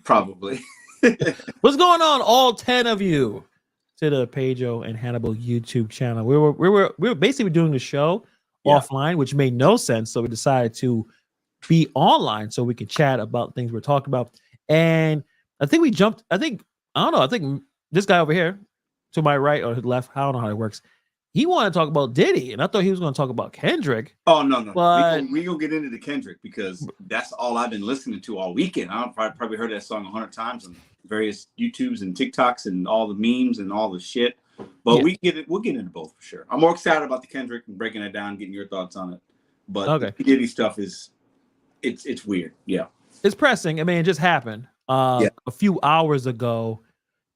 Probably. What's going on, all 10 of you, to the Pedro and Hannibal YouTube channel? We were basically doing the show offline, which made no sense. So we decided to be online so we could chat about things we're talking about. And I think we jumped. I don't know. I think this guy over here to my right or left, I don't know how it works. He wanted to talk about Diddy, and I thought he was going to talk about Kendrick. Oh, no. But We gonna get into the Kendrick because that's all I've been listening to all weekend. I've probably heard that song 100 times on various YouTubes and TikToks and all the memes and all the shit. But we'll get into both for sure. I'm more excited about the Kendrick and breaking it down, getting your thoughts on it. But the Diddy stuff is it's weird. Yeah. It's pressing. I mean, it just happened a few hours ago.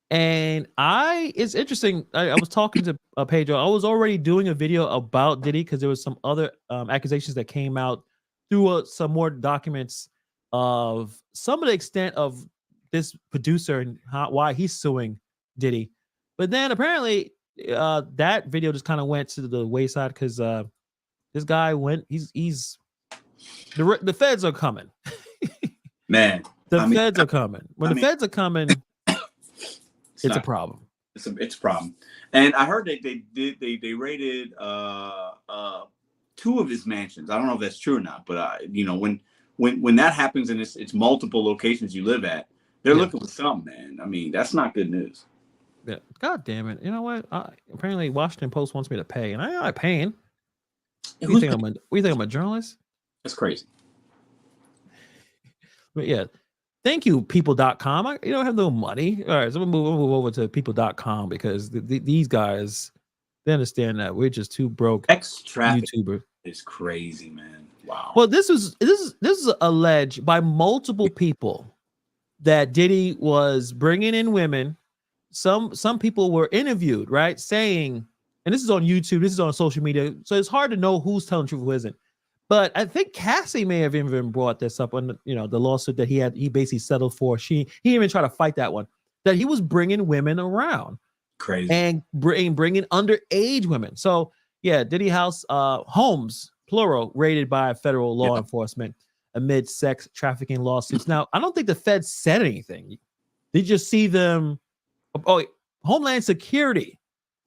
And it's interesting. I was talking to Pedro. I was already doing a video about Diddy because there was some other accusations that came out through some more documents of some of the extent of this producer and why he's suing Diddy. But then apparently that video just kind of went to the wayside because this guy went. He's the feds are coming. Man, the feds are coming. When the feds are coming. It's a problem. It's a problem. And I heard that they raided 2 of his mansions. I don't know if that's true or not, but when that happens and it's multiple locations you live at, they're looking for something, man. I mean, that's not good news. Yeah. God damn it. You know what? Apparently Washington Post wants me to pay, and I'm not paying. You think I'm a journalist? That's crazy. But yeah. Thank you, people.com. You don't have no money. All right, so we'll move over to people.com because these guys, they understand that we're just too broke. YouTuber is crazy, man. Wow. Well, this is alleged by multiple people that Diddy was bringing in women. Some people were interviewed, right, saying, and this is on YouTube, this is on social media, so it's hard to know who's telling the truth, who isn't. But I think Cassie may have even brought this up on the lawsuit that he basically settled for. He didn't even try to fight that one. That he was bringing women around, crazy, and bringing underage women. So yeah, Diddy house homes plural raided by federal law enforcement amid sex trafficking lawsuits. Now I don't think the feds said anything. They just see them. Oh, Homeland Security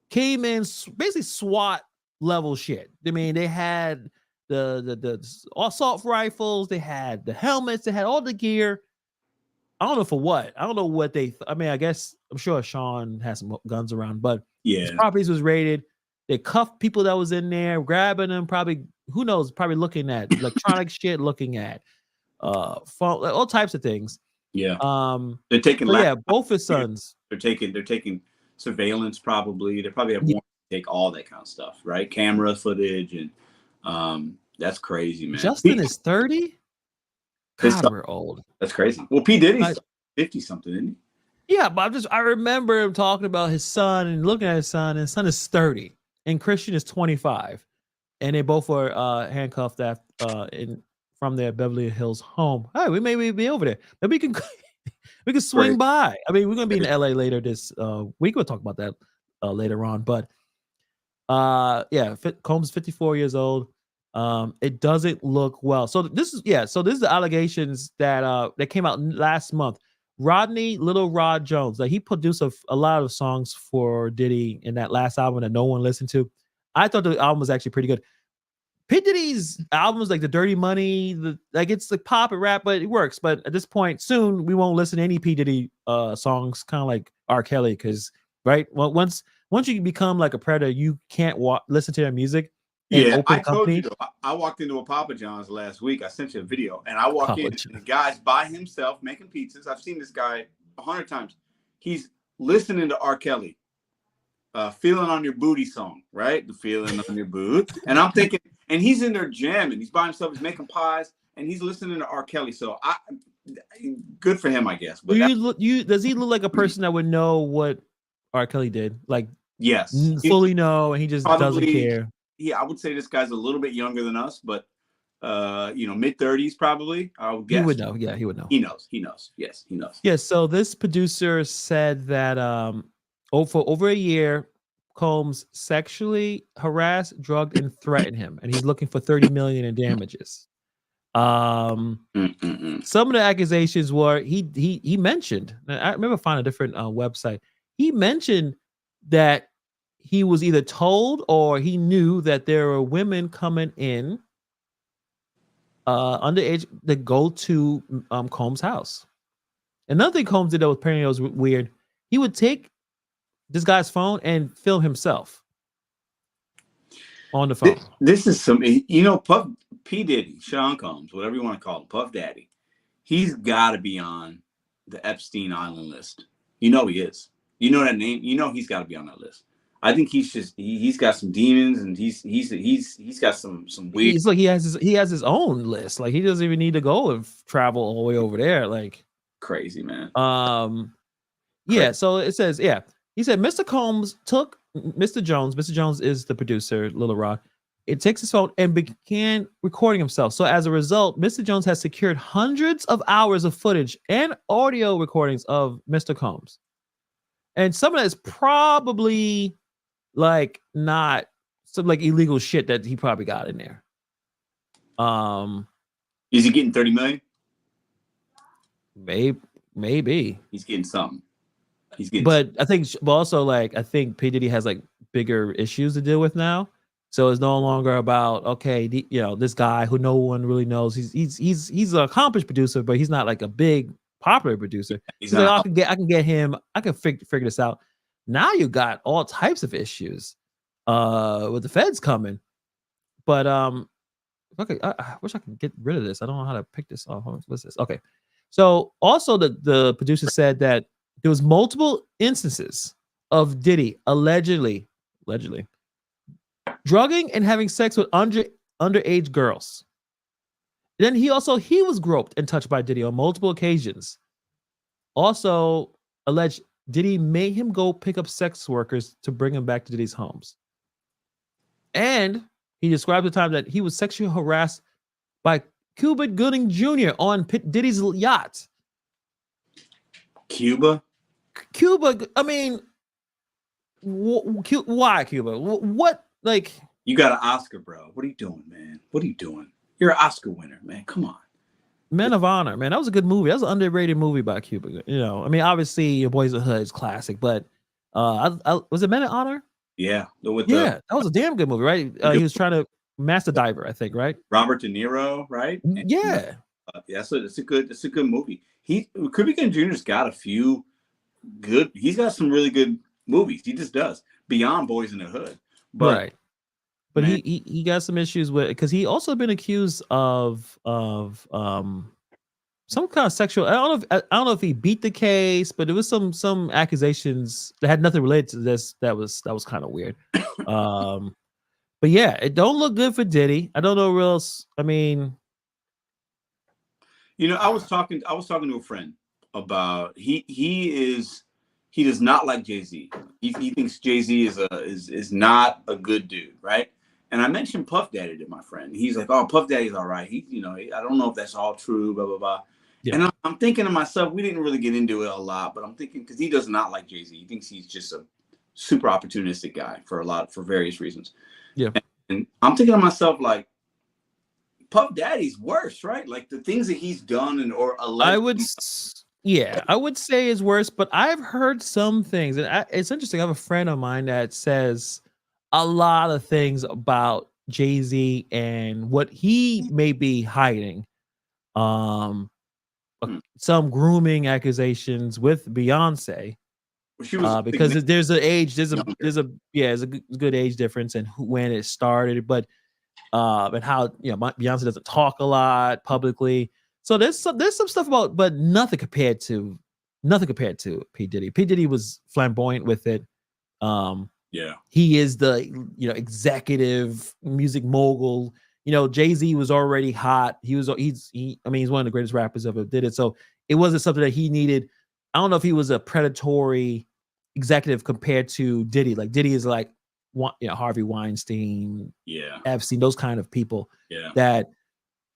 came in basically SWAT level shit. I mean, they had the assault rifles, they had the helmets, they had all the gear. I don't know for what. I don't know what they. I mean, I guess I'm sure Sean has some guns around, but his properties was raided. They cuffed people that was in there, grabbing them. Probably, who knows? Probably looking at electronic shit, looking at phone, all types of things. Yeah. They're taking. Both his sons. They're taking surveillance. Probably they probably have warrants to take all that kind of stuff, right? Camera footage and. That's crazy, man. Justin is 30. God, we're old. That's crazy. Well, P. Diddy's 50 something, isn't he? Yeah, but I remember him talking about his son and looking at his son, and his son is 30, and Christian is 25, and they both were handcuffed from their Beverly Hills home. Hey, we may be over there. Maybe we can swing by. I mean, we're gonna be in LA later this week. We'll talk about that later on, but. Combs is 54 years old. It doesn't look well. So this is the allegations that came out last month. Rodney Little Rod Jones, he produced a lot of songs for Diddy in that last album that no one listened to. I thought the album was actually pretty good. P. Diddy's albums like the Dirty Money, it's like pop and rap, but it works. But at this point, soon we won't listen to any P. Diddy songs, kind of like R. Kelly, because once you become like a predator, you can't listen to their music. Yeah, I told you. I walked into a Papa John's last week. I sent you a video, and I walk in, and the guy's by himself making pizzas. I've seen this guy 100 times. He's listening to R. Kelly, "Feeling on Your Booty" song, right? The feeling on your boot. And I'm thinking, and he's in there jamming. He's by himself. He's making pies, and he's listening to R. Kelly. So good for him, I guess. But does he look like a person that would know what R. Kelly did? Like, yes, fully know, and he just doesn't care. Yeah, I would say this guy's a little bit younger than us, but mid-30s probably. I would guess. He would know. Yeah, he would know. He knows. Yes, he knows. Yeah. So this producer said that for over a year, Combs sexually harassed, drugged, and threatened him, and he's looking for $30 million in damages. Some of the accusations were he mentioned. I remember finding a different website. He mentioned that he was either told or he knew that there were women coming in underage that go to Combs' house. Another thing Combs did that was apparently was weird. He would take this guy's phone and film himself on the phone. This is some, Puff P. Diddy, Sean Combs, whatever you want to call him, Puff Daddy. He's got to be on the Epstein Island list. He is. You know that name. He's got to be on that list. I think he's got some demons, and he's got some weird. He's like he has his own list. Like he doesn't even need to go and travel all the way over there. Like crazy, man. Yeah. So it says, yeah. He said Mr. Combs took Mr. Jones. Mr. Jones is the producer, Little Rod. It takes his phone and began recording himself. So as a result, Mr. Jones has secured hundreds of hours of footage and audio recordings of Mr. Combs. And some of that is probably like not some like illegal shit that he probably got in there. Is he getting 30 million? Maybe. He's getting something. He's getting but also I think P. Diddy has like bigger issues to deal with now. So it's no longer about, okay, this guy who no one really knows. He's an accomplished producer, but he's not like a big popular producer. He's like, I can get him. I can figure this out. Now you got all types of issues with the feds coming. But okay, I wish I could get rid of this. I don't know how to pick this off. What's this? Okay. So also the producer said that there was multiple instances of Diddy allegedly drugging and having sex with underage girls. Then he was groped and touched by Diddy on multiple occasions. Also alleged Diddy made him go pick up sex workers to bring him back to Diddy's homes. And he described the time that he was sexually harassed by Cuba Gooding Jr. on Diddy's yacht. Cuba, I mean, why Cuba? What, like? You got an Oscar, bro. What are you doing, man? What are you doing? You're an Oscar winner, man. Come on. Men of Honor, man. That was a good movie. That was an underrated movie by Cuba. I mean, obviously, Your Boys in the Hood is classic, but was it Men of Honor? Yeah. That was a damn good movie, right? He was trying to master diver, I think, right? Robert De Niro, right? And, yeah. It's a good movie. Cuba Gooding Jr.'s got a few good. He's got some really good movies. He just does beyond Boys in the Hood, right? But man, he got some issues with, because he also been accused of some kind of sexual. I don't know if he beat the case, but there was some accusations that had nothing related to this. That was kind of weird. But yeah, it don't look good for Diddy. I don't know where else. I mean, I was talking to a friend about he does not like Jay-Z. He thinks Jay-Z is not a good dude, right? And I mentioned Puff Daddy to my friend. He's like, "Oh, Puff Daddy's all right." I don't know if that's all true, blah blah blah. Yeah. And I'm thinking to myself, we didn't really get into it a lot, but I'm thinking because he does not like Jay-Z. He thinks he's just a super opportunistic guy for various reasons. Yeah. And I'm thinking to myself, like, Puff Daddy's worse, right? Like the things that he's done or alleged. I would say is worse, but I've heard some things, and it's interesting. I have a friend of mine that says a lot of things about Jay-Z and what he may be hiding. Some grooming accusations with Beyonce. Because there's a good age difference and when it started, but and how Beyonce doesn't talk a lot publicly. So there's some stuff about, but nothing compared to P. Diddy. P. Diddy was flamboyant with it. He is the executive music mogul. Jay-Z was already hot. He's one of the greatest rappers ever did it. So it wasn't something that he needed. I don't know if he was a predatory executive compared to Diddy. Like Diddy is like Harvey Weinstein, Epstein, those kind of people that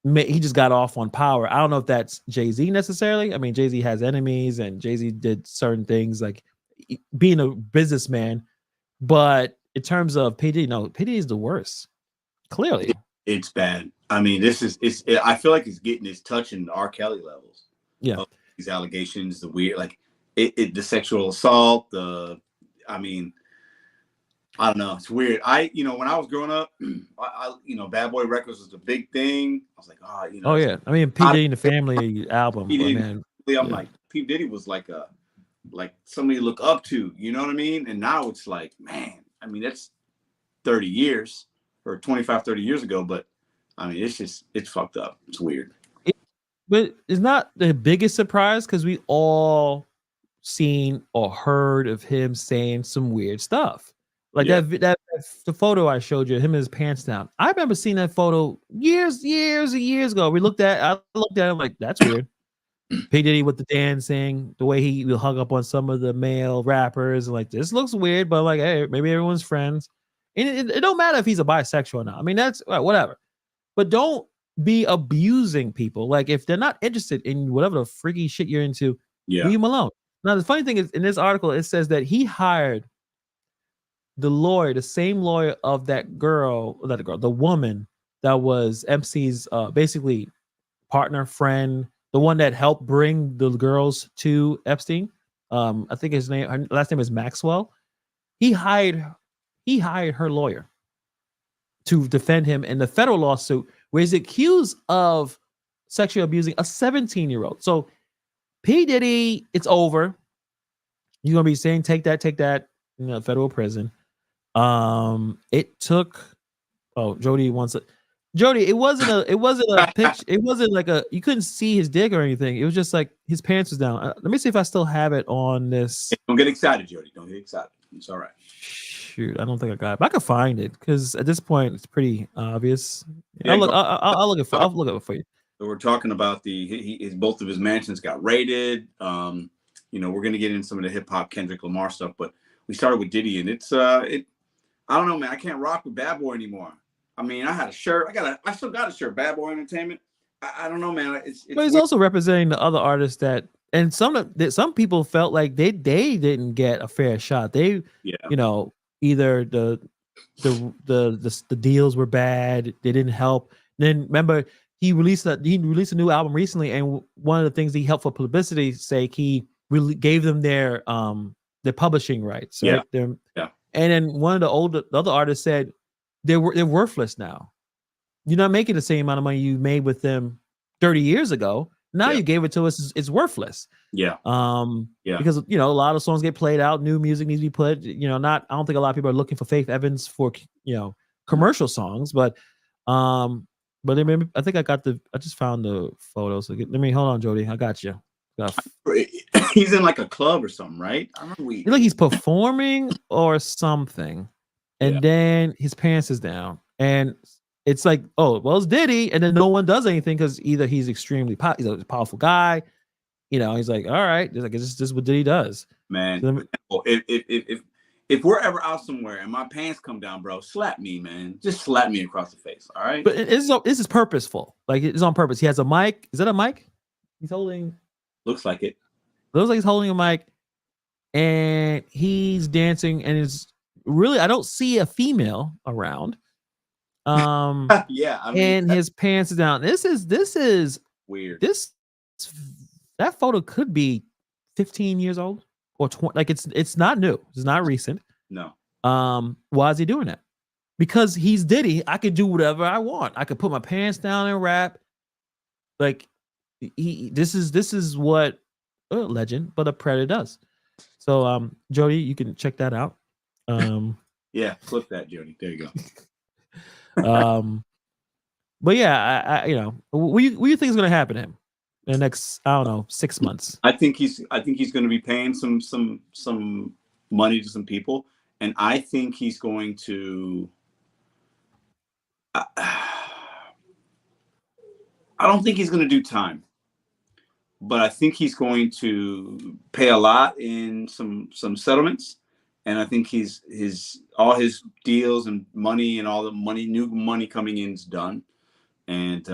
he just got off on power. I don't know if that's Jay-Z necessarily. I mean, Jay-Z has enemies and Jay-Z did certain things like being a businessman. But in terms of P. Diddy, no, P. Diddy is the worst. Clearly. It's bad. I mean, I feel like it's touching R. Kelly levels. Yeah. These allegations, the weird, like the sexual assault, I mean, I don't know. It's weird. When I was growing up, Bad Boy Records was the big thing. I was like, Oh yeah. I mean, P. Diddy and the Family album. Man, I'm like, P. Diddy was like somebody to look up to. You know what I mean? And now it's like, man, I mean, that's 30 years or 25, 30 years ago. But I mean, it's fucked up. It's weird. But it's not the biggest surprise because we all seen or heard of him saying some weird stuff. Like the photo I showed you, him in his pants down. I remember seeing that photo years ago. I looked at him like, that's weird. P. Diddy with the dancing, the way he will hug up on some of the male rappers, like this looks weird, but like, hey, maybe everyone's friends. And it don't matter if he's a bisexual or not. I mean, that's whatever. But don't be abusing people. Like if they're not interested in whatever the freaky shit you're into, leave them alone. Now the funny thing is, in this article, it says that he hired the same lawyer of the woman that was MC's basically partner, friend, the one that helped bring the girls to Epstein. I think her last name is Maxwell. He hired her lawyer to defend him in the federal lawsuit where he's accused of sexually abusing a 17-year-old. So P. Diddy, it's over. You're gonna be saying take that, federal prison. It took Jody wants it. Jody, it wasn't a pitch. It wasn't like you couldn't see his dick or anything. It was just like his pants was down. Let me see if I still have it on this. Don't get excited, Jody. Don't get excited. It's all right. Shoot, I don't think I got it. But I can find it because at this point it's pretty obvious. Yeah, I'll look it for you. So we're talking about both of his mansions got raided. We're gonna get into some of the hip hop Kendrick Lamar stuff, but we started with Diddy, and I don't know, man. I can't rock with Bad Boy anymore. I mean, I had a shirt. I still got a shirt. Bad Boy Entertainment. I don't know, man. But he's weird. Also representing the other artists and some people felt like they didn't get a fair shot. They, either the deals were bad. They didn't help. Then remember, he released a new album recently, and one of the things he helped for publicity's sake, he really gave them their publishing rights. Right? Yeah. And then one of the other artists said they're worthless now. You're not making the same amount of money you made with them 30 years ago. Now you gave it to us. It's worthless. Yeah. Because a lot of songs get played out. New music needs to be put. I don't think a lot of people are looking for Faith Evans for commercial songs, but I think I just found the photos. So hold on, Jody. I got you. He's in like a club or something, right? I remember he's performing or something, and then his pants is down, and it's like, oh, well, it's Diddy, and then no one does anything because either he's he's a powerful guy, he's like, all right, like this is what Diddy does, man. So, if we're ever out somewhere and my pants come down, bro, slap me, man. Just slap me across the face, all right? But this is purposeful, like it's on purpose. He has a mic. Is that a mic? He's holding. Looks like it. Looks like he's holding a mic, and he's dancing, and it's really I don't see a female around. And his pants is down. This is weird. That photo could be 15 years old or 20. Like it's not new. It's not recent. No. Why is he doing that? Because he's Diddy. I could do whatever I want. I could put my pants down and rap. Like this is what a legend, but a predator does. So Jody, you can check that out. Yeah, flip that, Jody. There you go. But yeah, what do you think is going to happen to him in the next 6 months? I think he's going to be paying some money to some people, and I think he's going to. I don't think he's going to do time, but I think he's going to pay a lot in some settlements. And I think all his deals and money and all the new money coming in is done, and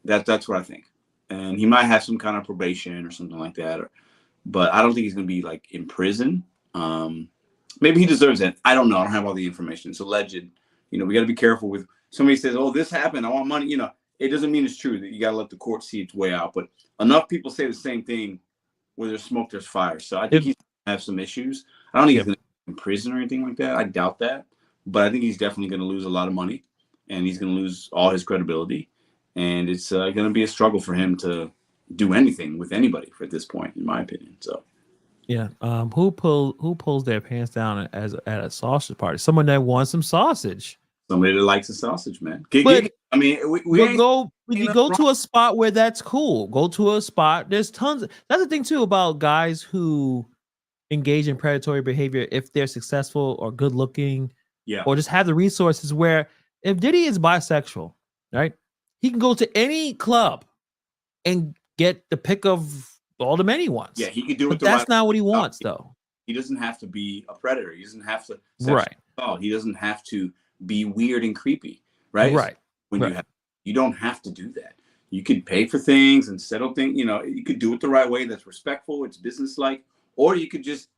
that's what I think. And he might have some kind of probation or something like that, but I don't think he's going to be like in prison. Maybe he deserves it. I don't know. I don't have all the information. It's alleged. We got to be careful with somebody says, "Oh, this happened. I want money." You know, it doesn't mean it's true. That you got to let the court see its way out. But enough people say the same thing. Where there's smoke, there's fire. So I think he's gonna have some issues. I don't think he's going to be in prison or anything like that. I doubt that. But I think he's definitely going to lose a lot of money, and he's going to lose all his credibility. And it's going to be a struggle for him to do anything with anybody at this point, in my opinion. So. Yeah. Who pulls their pants down at a sausage party? Someone that wants some sausage. Somebody that likes a sausage, man. I mean, you go to a spot where that's cool. Go to a spot. There's tons. That's the thing too about guys who engage in predatory behavior. If they're successful or good looking, or just have the resources. Where if Diddy is bisexual, right, he can go to any club and get the pick of all the men he wants. Yeah, he could do it. That's not what he wants, though. He doesn't have to be a predator. He doesn't have to. Right. Oh, he doesn't have to be weird and creepy. Right. Right. You don't have to do that. You could pay for things and settle things. You know, you could do it the right way. That's respectful. It's businesslike. Or you could just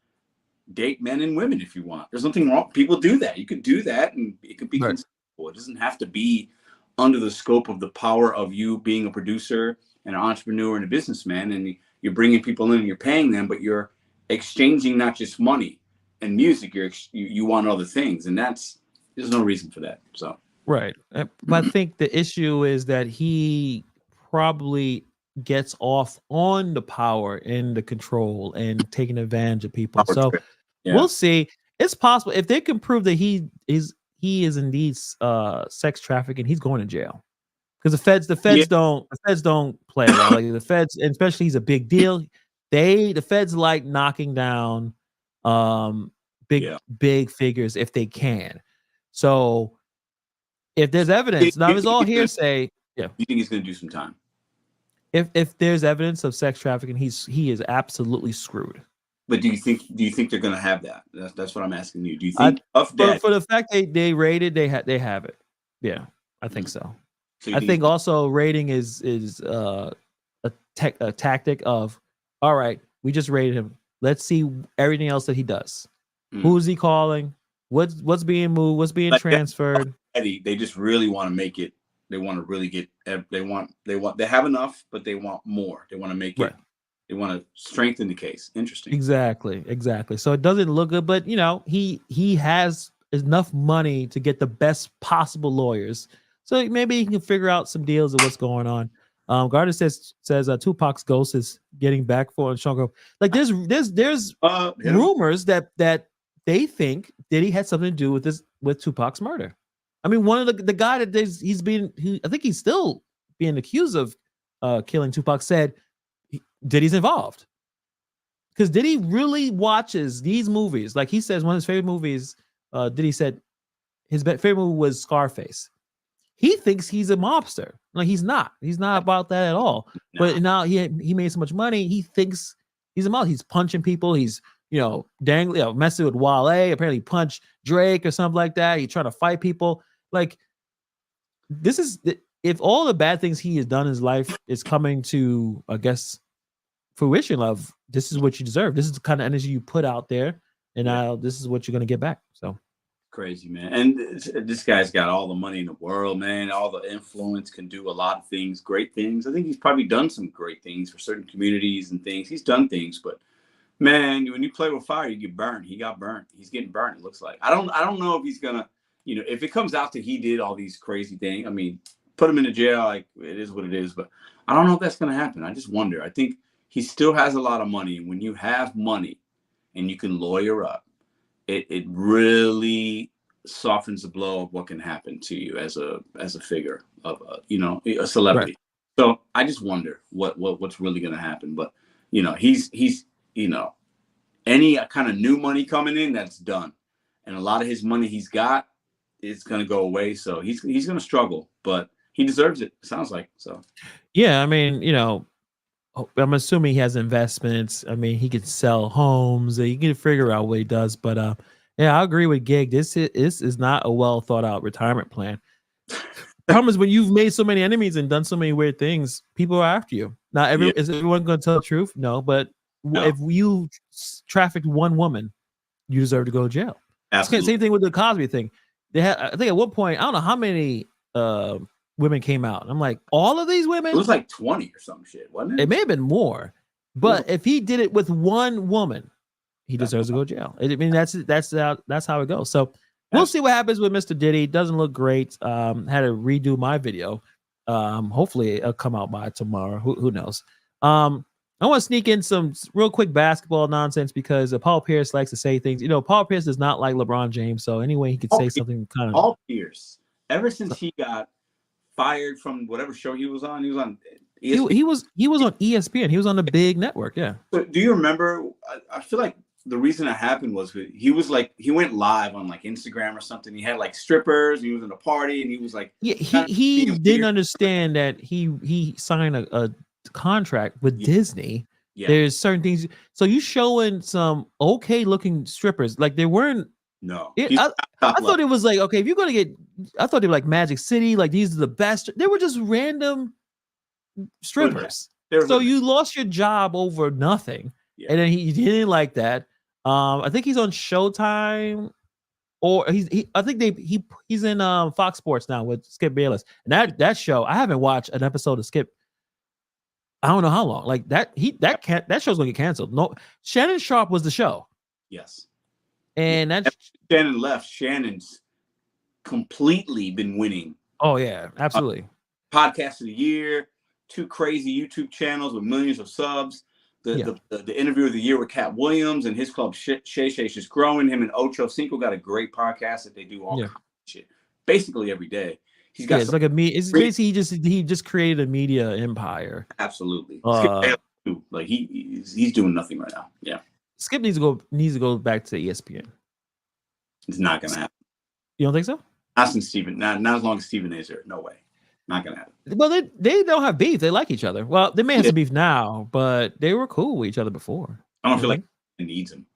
date men and women if you want. There's nothing wrong. People do that. You could do that, and it could be consensual. It doesn't have to be under the scope of the power of you being a producer and an entrepreneur and a businessman, and you're bringing people in and you're paying them, but you're exchanging not just money and music. You want other things, and there's no reason for that. So right, but I think the issue is that he probably gets off on the power and the control and taking advantage of people. So we'll see. It's possible if they can prove that he is indeed sex trafficking, he's going to jail. Because the feds don't play around. Like the feds, and especially he's a big deal. The feds like knocking down big figures if they can. So if there's evidence, now it's all hearsay. Yeah. You think he's going to do some time? If there's evidence of sex trafficking, he is absolutely screwed. But do you think they're going to have that? That's what I'm asking you. Do you think for the fact they raided, they have it? Yeah, I think so. I think also raiding is a tactic of, all right, we just raided him. Let's see everything else that he does. Who's he calling? What's being moved? What's being transferred? They just really want to make it. They want to really get. They have enough, but they want more. They want to make it. They want to strengthen the case. Interesting. Exactly. So it doesn't look good, but he has enough money to get the best possible lawyers. So maybe he can figure out some deals of what's going on. Gardner says Tupac's ghost is getting back for Shango. Like there's rumors that they think Diddy had something to do with Tupac's murder. I mean, one of the guy that I think he's still being accused of killing Tupac said Diddy's involved. Because Diddy really watches these movies. Like he says one of his favorite movies, Diddy said his favorite movie was Scarface. He thinks he's a mobster. Like he's not. He's not about that at all. No. But now he made so much money. He thinks he's a mobster. He's punching people. He's dangling, messing with Wale. Apparently, punched Drake or something like that. He's trying to fight people. Like this is if all the bad things he has done in his life is coming to, I guess, fruition. Of this is what you deserve. This is the kind of energy you put out there, and now this is what you're gonna get back. So. Crazy, man. And this guy's got all the money in the world, man. All the influence, can do a lot of things, great things. I think he's probably done some great things for certain communities and things. He's done things, but man, when you play with fire, you get burned. He got burnt. He's getting burnt, it looks like. I don't know if he's gonna, if it comes out that he did all these crazy things, I mean, put him in the jail, like it is what it is, but I don't know if that's gonna happen. I just wonder. I think he still has a lot of money. And when you have money and you can lawyer up, it really softens the blow of what can happen to you as a figure of a celebrity. Right. So I just wonder what's really going to happen. But he's any kind of new money coming in, that's done, and a lot of his money he's got is going to go away. So he's going to struggle, but he deserves it. It sounds like so. Yeah, I mean, I'm assuming he has investments. I mean, he could sell homes. He can figure out what he does. But yeah, I agree with Gig. This is not a well thought out retirement plan. Problem is when you've made so many enemies and done so many weird things, people are after you. Now, is everyone going to tell the truth? No, but if you trafficked one woman, you deserve to go to jail. Absolutely. Same thing with the Cosby thing. They had, I think, at one point, I don't know how many women came out. I'm like, all of these women? It was like 20 or some shit, wasn't it? It may have been more, but if he did it with one woman, he deserves to go to jail. I mean, that's how it goes. So we'll see what happens with Mr. Diddy. Doesn't look great. Had to redo my video. Hopefully it'll come out by tomorrow. Who knows? I want to sneak in some real quick basketball nonsense because Paul Pierce likes to say things. You know, Paul Pierce does not like LeBron James, so anyway, he could say something kind of. Paul Pierce, ever since he got fired from whatever show he was on, he was on ESPN. He was on ESPN. He was on the big network. Yeah. So do you remember? I feel like the reason it happened was he went live on like Instagram or something. He had like strippers. He was in a party, and he was like, yeah, he didn't understand that he signed a contract with Disney. Yeah. There's certain things. So you showing some okay looking strippers, like they weren't. No, I thought it was like, okay, if you're gonna get, I thought they were like Magic City, like these are the best. They were just random strippers. So you lost your job over nothing, and then he didn't like that. I think he's on Showtime, or I think he's in Fox Sports now with Skip Bayless, and that show I haven't watched an episode of Skip. I don't know how long. Like that show's gonna get canceled. No, Shannon Sharp was the show. Yes. And that's Shannon left. Shannon's completely been winning. Oh yeah, absolutely. Podcast of the year, 2 crazy YouTube channels with millions of subs. The interview of the year with Cat Williams and his club Shay Shay's just growing. Him and Ocho Cinco got a great podcast that they do all shit basically every day. He's got it's like it's basically he just created a media empire. Absolutely. Like he's doing nothing right now. Yeah. Skip needs to go back to ESPN. It's not gonna happen. You don't think so? Not since Stephen. Not as long as Stephen is there. No way. Not gonna happen. Well, they don't have beef. They like each other. Well, they may have some beef now, but they were cool with each other before. I don't feel like he needs him.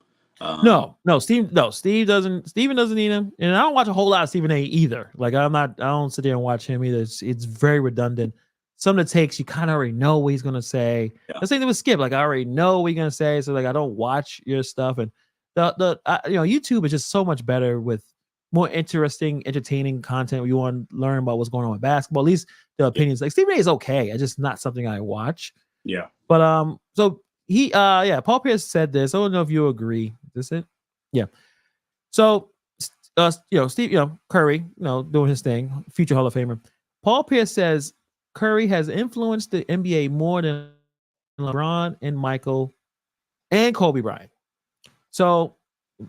No, Steve doesn't. Steven doesn't need him, and I don't watch a whole lot of Stephen A. either. Like I don't sit there and watch him either. It's very redundant. Some of the takes you kind of already know what he's gonna say. The same thing with Skip. Like I already know what he's gonna say, so like I don't watch your stuff. And YouTube is just so much better with more interesting, entertaining content. Where you want to learn about what's going on with basketball. At least the opinions. Like Stephen A. is okay. It's just not something I watch. Yeah. But so he Paul Pierce said this. I don't know if you agree. Is this it? Yeah. So Steve, Curry, doing his thing, future Hall of Famer. Paul Pierce says Curry has influenced the NBA more than LeBron and Michael and Kobe Bryant. So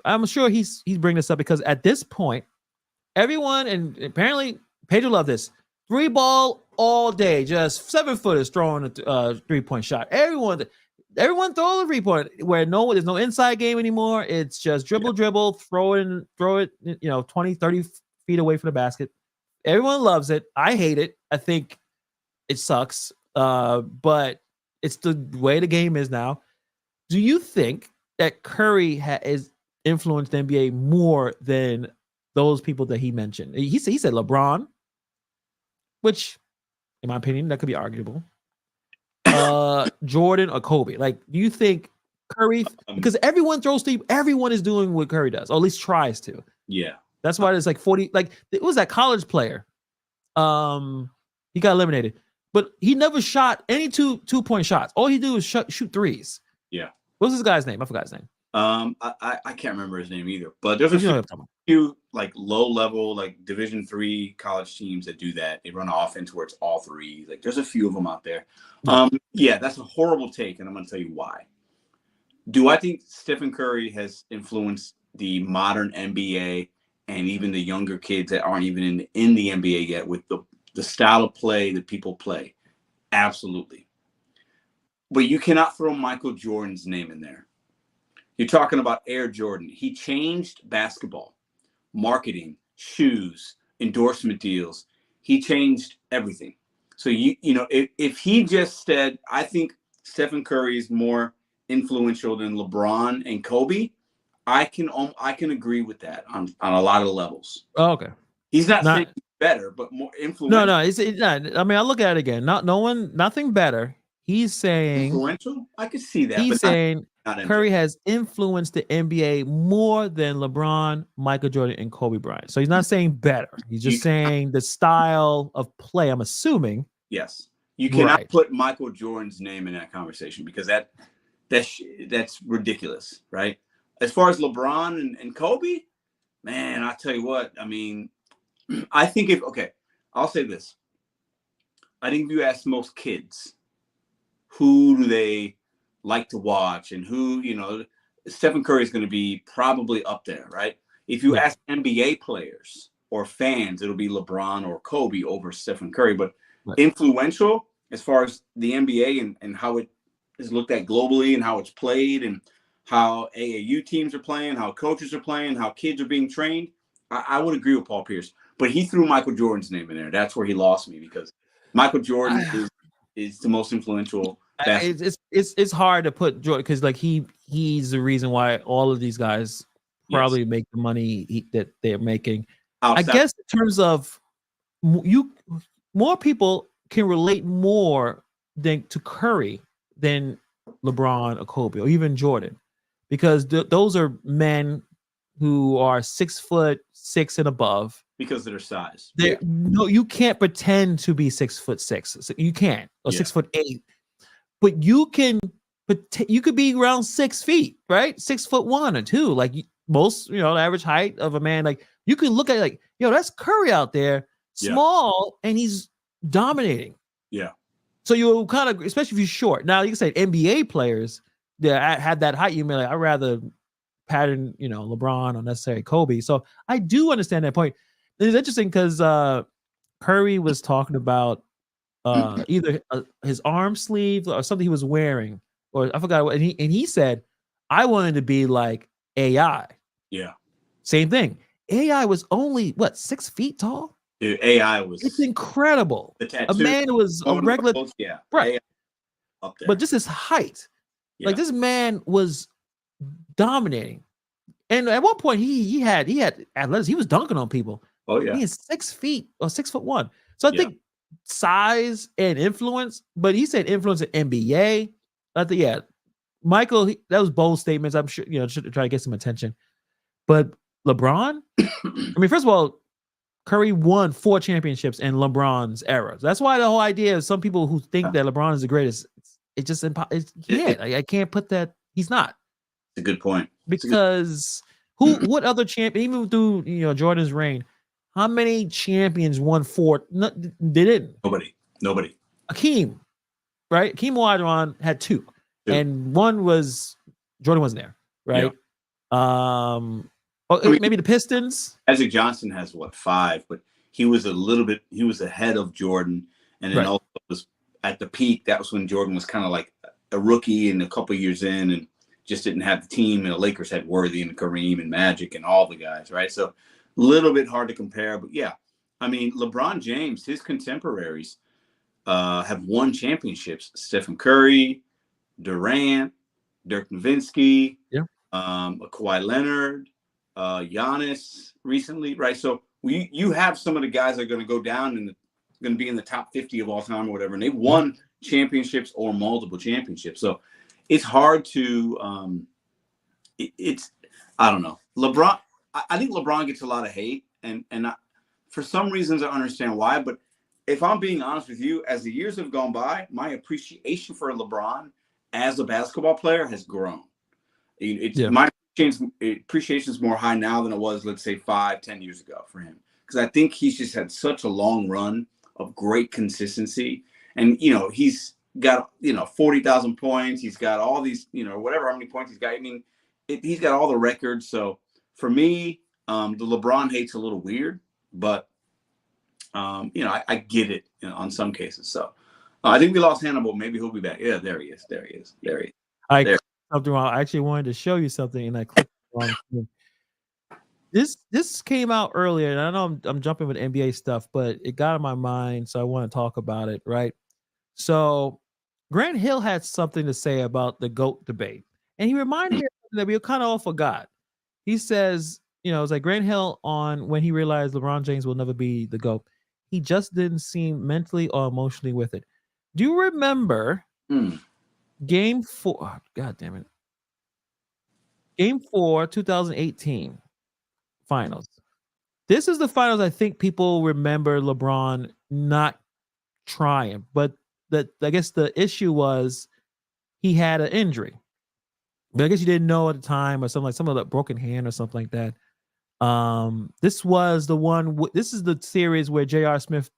I'm sure he's bringing this up because at this point, everyone, and apparently Pedro loved this, 3-ball all day, just 7-footers throwing a 3-point shot. Everyone throw a 3-point where there's no inside game anymore. It's just dribble, throw it, 20, 30 feet away from the basket. Everyone loves it. I hate it. I think it sucks, but it's the way the game is now. Do you think that Curry has influenced the NBA more than those people that he mentioned? He said LeBron, which, in my opinion, that could be arguable. Jordan or Kobe. Like, do you think Curry? Because everyone is doing what Curry does, or at least tries to. Yeah, that's why there's like 40. Like, it was that college player. He got eliminated. But he never shot any two-point shots. All he do is shoot threes. Yeah. What's this guy's name? I forgot his name. I can't remember his name either. But there's a few like low-level, like Division III college teams that do that. They run an offense where it's all threes. Like there's a few of them out there. That's a horrible take, and I'm going to tell you why. Do I think Stephen Curry has influenced the modern NBA and even the younger kids that aren't even in the NBA yet with the style of play that people play? Absolutely. But you cannot throw Michael Jordan's name in there. You're talking about Air Jordan. He changed basketball, marketing, shoes, endorsement deals. He changed everything. So if he just said, I think Stephen Curry is more influential than LeBron and Kobe, I can agree with that on a lot of levels. Oh, okay. He's not saying he's better, but more influential. No, it's not. I mean, I look at it again. Nothing better. He's saying influential. I could see that. He's saying Curry has influenced the NBA more than LeBron, Michael Jordan, and Kobe Bryant. So he's not saying better. He's just saying the style of play, I'm assuming. Yes. You cannot put Michael Jordan's name in that conversation because that's ridiculous, right? As far as LeBron and Kobe, man, I tell you what, I mean, I think I'll say this. I think if you ask most kids, who do they like to watch and who, Stephen Curry is going to be probably up there, right? If you ask NBA players or fans, it'll be LeBron or Kobe over Stephen Curry. But influential as far as the NBA and how it is looked at globally and how it's played and how AAU teams are playing, how coaches are playing, how kids are being trained, I would agree with Paul Pierce. But he threw Michael Jordan's name in there. That's where he lost me because Michael Jordan is the most influential. It's hard to put Jordan because he's the reason why all of these guys probably make the money that they're making. I guess in terms of more people can relate more to Curry than LeBron or Kobe or even Jordan, because those are men who are 6'6" and above because of their size. No, you can't pretend to be 6'6". You can't, or 6'8", but you could be around 6 feet, right? 6'1" or 2, like most, the average height of a man. Like you can look at that's Curry out there, small, and he's dominating. Yeah. So you kind of, especially if you're short. Now you can say NBA players that had that height, you may I'd rather pattern, LeBron or necessarily Kobe. So I do understand that point. It's interesting because Curry was talking about either his arm sleeve or something he was wearing, or I forgot what. And he said, "I wanted to be like AI." Yeah. Same thing. AI was only 6 feet tall. Dude, AI was. It's incredible. The tattoo, a man was a regular, right? AI up there. But just his height, like this man was dominating. And at one point, he had athletics. He was dunking on people. Oh yeah, he is 6 feet or 6'1". So I think size and influence. But he said influence in NBA. I think Michael. That was bold statements. I'm sure to try to get some attention. But LeBron, I mean, first of all, Curry won 4 championships in LeBron's era. That's why the whole idea is some people who think that LeBron is the greatest. It's just I can't put that. He's not. It's a good point. Because what other champion, even through Jordan's reign, how many champions won 4? They didn't. Nobody. Hakeem, right? Hakeem Olajuwon had 2, and one was Jordan wasn't there, right? Yeah. Maybe the Pistons. Magic Johnson has 5, but he was ahead of Jordan, and then also was at the peak. That was when Jordan was kind of like a rookie and a couple years in, and just didn't have the team. And the Lakers had Worthy and Kareem and Magic and all the guys, right? So a little bit hard to compare, but I mean, LeBron James, his contemporaries have won championships. Stephen Curry, Durant, Dirk Nowitzki, Kawhi Leonard, Giannis recently, right? So you have some of the guys that are going to go down and going to be in the top 50 of all time or whatever, and they won championships or multiple championships. So it's hard to I don't know. LeBron, I think LeBron gets a lot of hate, and for some reasons I understand why, but if I'm being honest with you, as the years have gone by, my appreciation for LeBron as a basketball player has grown. My appreciation is more high now than it was, let's say, 5-10 years ago for him, because I think he's just had such a long run of great consistency, and he's got 40,000 points. He's got all these whatever how many points he's got. I mean, he's got all the records. So for me, the LeBron hate's a little weird, but I get it on some cases. So I think we lost Hannibal. Maybe he'll be back. Yeah, there he is. I actually wanted to show you something, and I clicked the wrong thing. This came out earlier, and I know I'm jumping with NBA stuff, but it got in my mind, so I want to talk about it, right? So Grant Hill had something to say about the GOAT debate, and he reminded me that we kind of all forgot. He says, it's like Grant Hill when he realized LeBron James will never be the GOAT, he just didn't seem mentally or emotionally with it. Do you remember Game 4? Oh, God damn it. Game 4, 2018 finals. This is the finals I think people remember LeBron not trying, but I guess the issue was he had an injury. But I guess you didn't know at the time, or something like some of the broken hand or something like that. This was the one. This is the series where J.R. Smith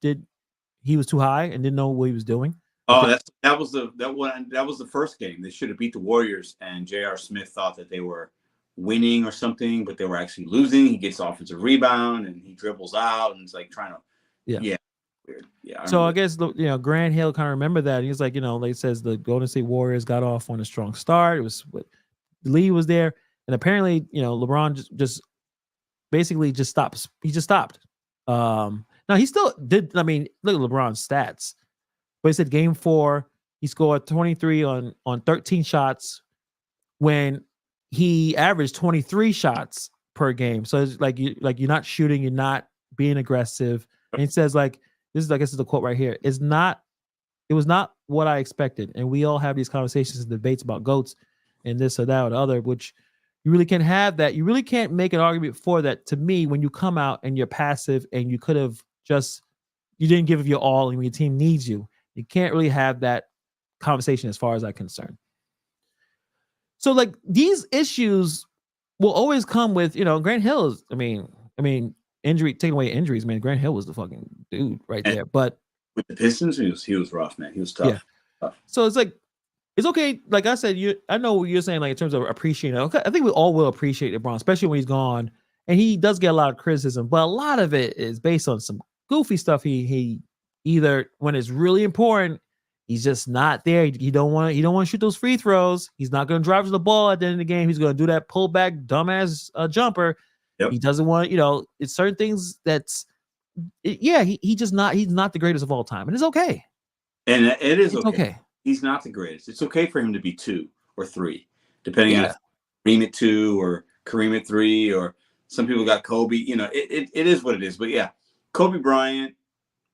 he was too high and didn't know what he was doing. Oh, that was the first game. They should have beat the Warriors, and J.R. Smith thought that they were winning or something, but they were actually losing. He gets offensive rebound and he dribbles out and it's like trying to weird. Yeah. So I guess Grant Hill kind of remember that. He was like, like says the Golden State Warriors got off on a strong start. It was Lee was there, and apparently, LeBron just basically just stops. He just stopped. Now he still did. I mean, look at LeBron's stats. But he said game 4, he scored 23 on 13 shots when he averaged 23 shots per game. So it's like you're not shooting, you're not being aggressive. And he says this is, I guess, is the quote right here. It was not what I expected. And we all have these conversations and debates about GOATs and this or that or the other, which you really can't have that. You really can't make an argument for that. To me, when you come out and you're passive and you could have you didn't give your all and your team needs you, you can't really have that conversation as far as I'm concerned. So these issues will always come with, Grant Hill is, I mean, injury, taking away injuries, man. Grant Hill was the fucking dude right there. But with the Pistons, he was rough, man. He was tough. Yeah. So it's okay. Like I said, I know what you're saying, in terms of appreciating it. Okay, I think we all will appreciate LeBron, especially when he's gone. And he does get a lot of criticism, but a lot of it is based on some goofy stuff. He either, when it's really important, he's just not there. He don't want to shoot those free throws. He's not going to drive to the ball at the end of the game. He's going to do that pullback dumbass jumper. Yep. He doesn't want, it's certain things he's not the greatest of all time, and it's okay. And it is okay. He's not the greatest. It's okay for him to be 2 or 3, depending on Kareem at 2 or Kareem at 3, or some people got Kobe. It is what it is. But yeah, Kobe Bryant,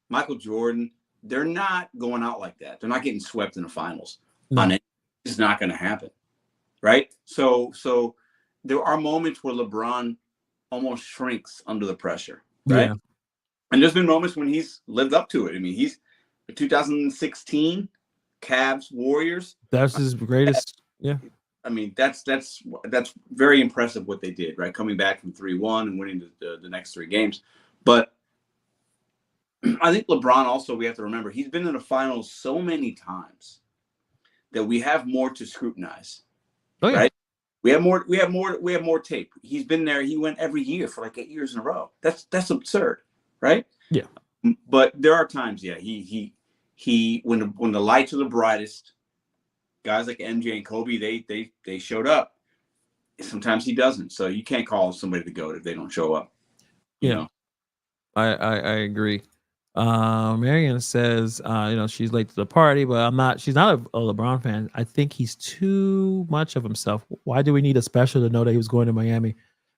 Michael Jordan, they're not going out like that. They're not getting swept in the finals. No. It's not going to happen, right? So there are moments where LeBron almost shrinks under the pressure, right? Yeah. And there's been moments when he's lived up to it. I mean, he's 2016 Cavs Warriors. That's his greatest. Yeah. I mean, that's very impressive what they did, right? Coming back from 3-1 and winning the next 3 games. But I think LeBron also, we have to remember, he's been in the finals so many times that we have more to scrutinize. Oh, yeah. Right? We have more tape. He's been there. He went every year for 8 years in a row. That's absurd, right? Yeah. But there are times, he when the lights are the brightest, guys like MJ and Kobe, they showed up. Sometimes he doesn't. So you can't call somebody the GOAT if they don't show up. I agree. Marion says, she's late to the party, but she's not a LeBron fan. I think he's too much of himself. Why do we need a special to know that he was going to Miami?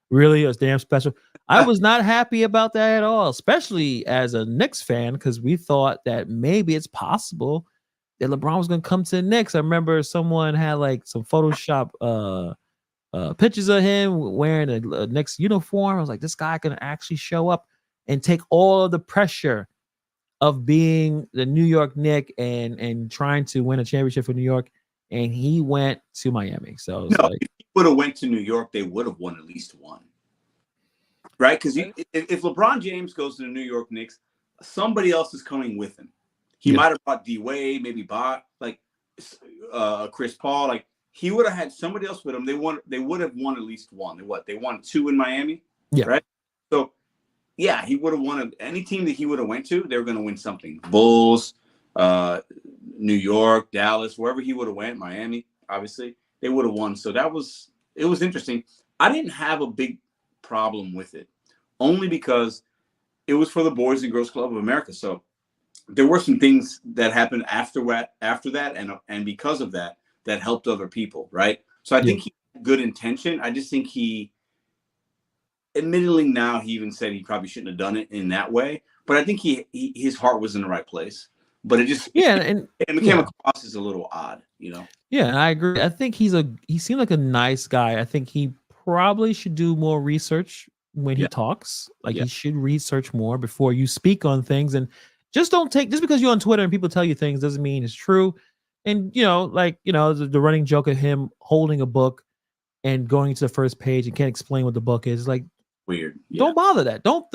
Really, a damn special. I was not happy about that at all, especially as a Knicks fan, because we thought that maybe it's possible that LeBron was going to come to the Knicks. I remember someone had some Photoshop pictures of him wearing a Knicks uniform. I was like, this guy can actually show up and take all of the pressure of being the New York Knick and trying to win a championship for New York, and he went to Miami. So if he would have went to New York, they would have won at least one, right? Because if LeBron James goes to the New York Knicks, somebody else is coming with him. He might have bought D-Wade, maybe bought Chris Paul. He would have had somebody else with him. They would have won at least one. They won 2 in Miami, right? So. Yeah, he would have won any team that he would have went to. They were going to win something. Bulls, New York, Dallas, wherever he would have went, Miami, obviously, they would have won. So it was interesting. I didn't have a big problem with it, only because it was for the Boys and Girls Club of America. So there were some things that happened after that, and because of that helped other people, right? So I think he had good intention. I just think admittedly, now he even said he probably shouldn't have done it in that way, but I think his heart was in the right place. But it just it came across as a little odd, Yeah, I agree. I think he seemed like a nice guy. I think he probably should do more research when he talks. Like he should research more before you speak on things, and just don't take just because you're on Twitter and people tell you things doesn't mean it's true. And the running joke of him holding a book and going to the first page and can't explain what the book is, like weird. Don't bother that. Don't.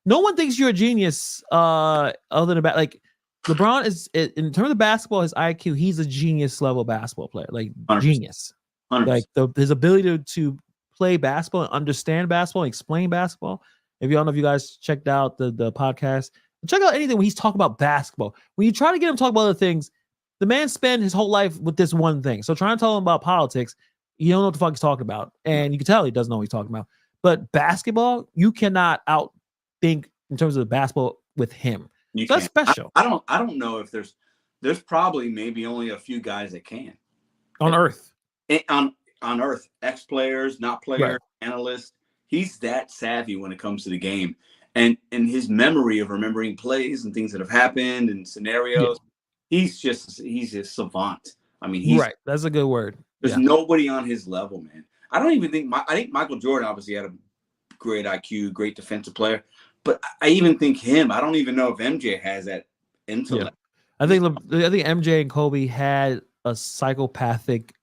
No one thinks you're a genius. Other than about like LeBron is in terms of basketball, his IQ, he's a genius level basketball player, like 100%. Genius. 100%. Like his ability to play basketball and understand basketball and explain basketball. If you don't know if you guys checked out the podcast, check out anything when he's talking about basketball. When you try to get him to talk about other things, the man spent his whole life with this one thing. So trying to tell him about politics, you don't know what the fuck he's talking about. And you can tell he doesn't know what he's talking about. But basketball, you cannot outthink in terms of basketball with him. That's special. I don't know if there's probably maybe only a few guys that can. On Earth. On Earth. Ex-players, not players, analysts. He's that savvy when it comes to the game. And his memory of remembering plays and things that have happened and scenarios. He's a savant. I mean, he's right. That's a good word. There's nobody on his level, man. I don't even think I think Michael Jordan obviously had a great IQ, great defensive player, but I even think him. I don't even know if MJ has that intellect. I think MJ and Kobe had a psychopathic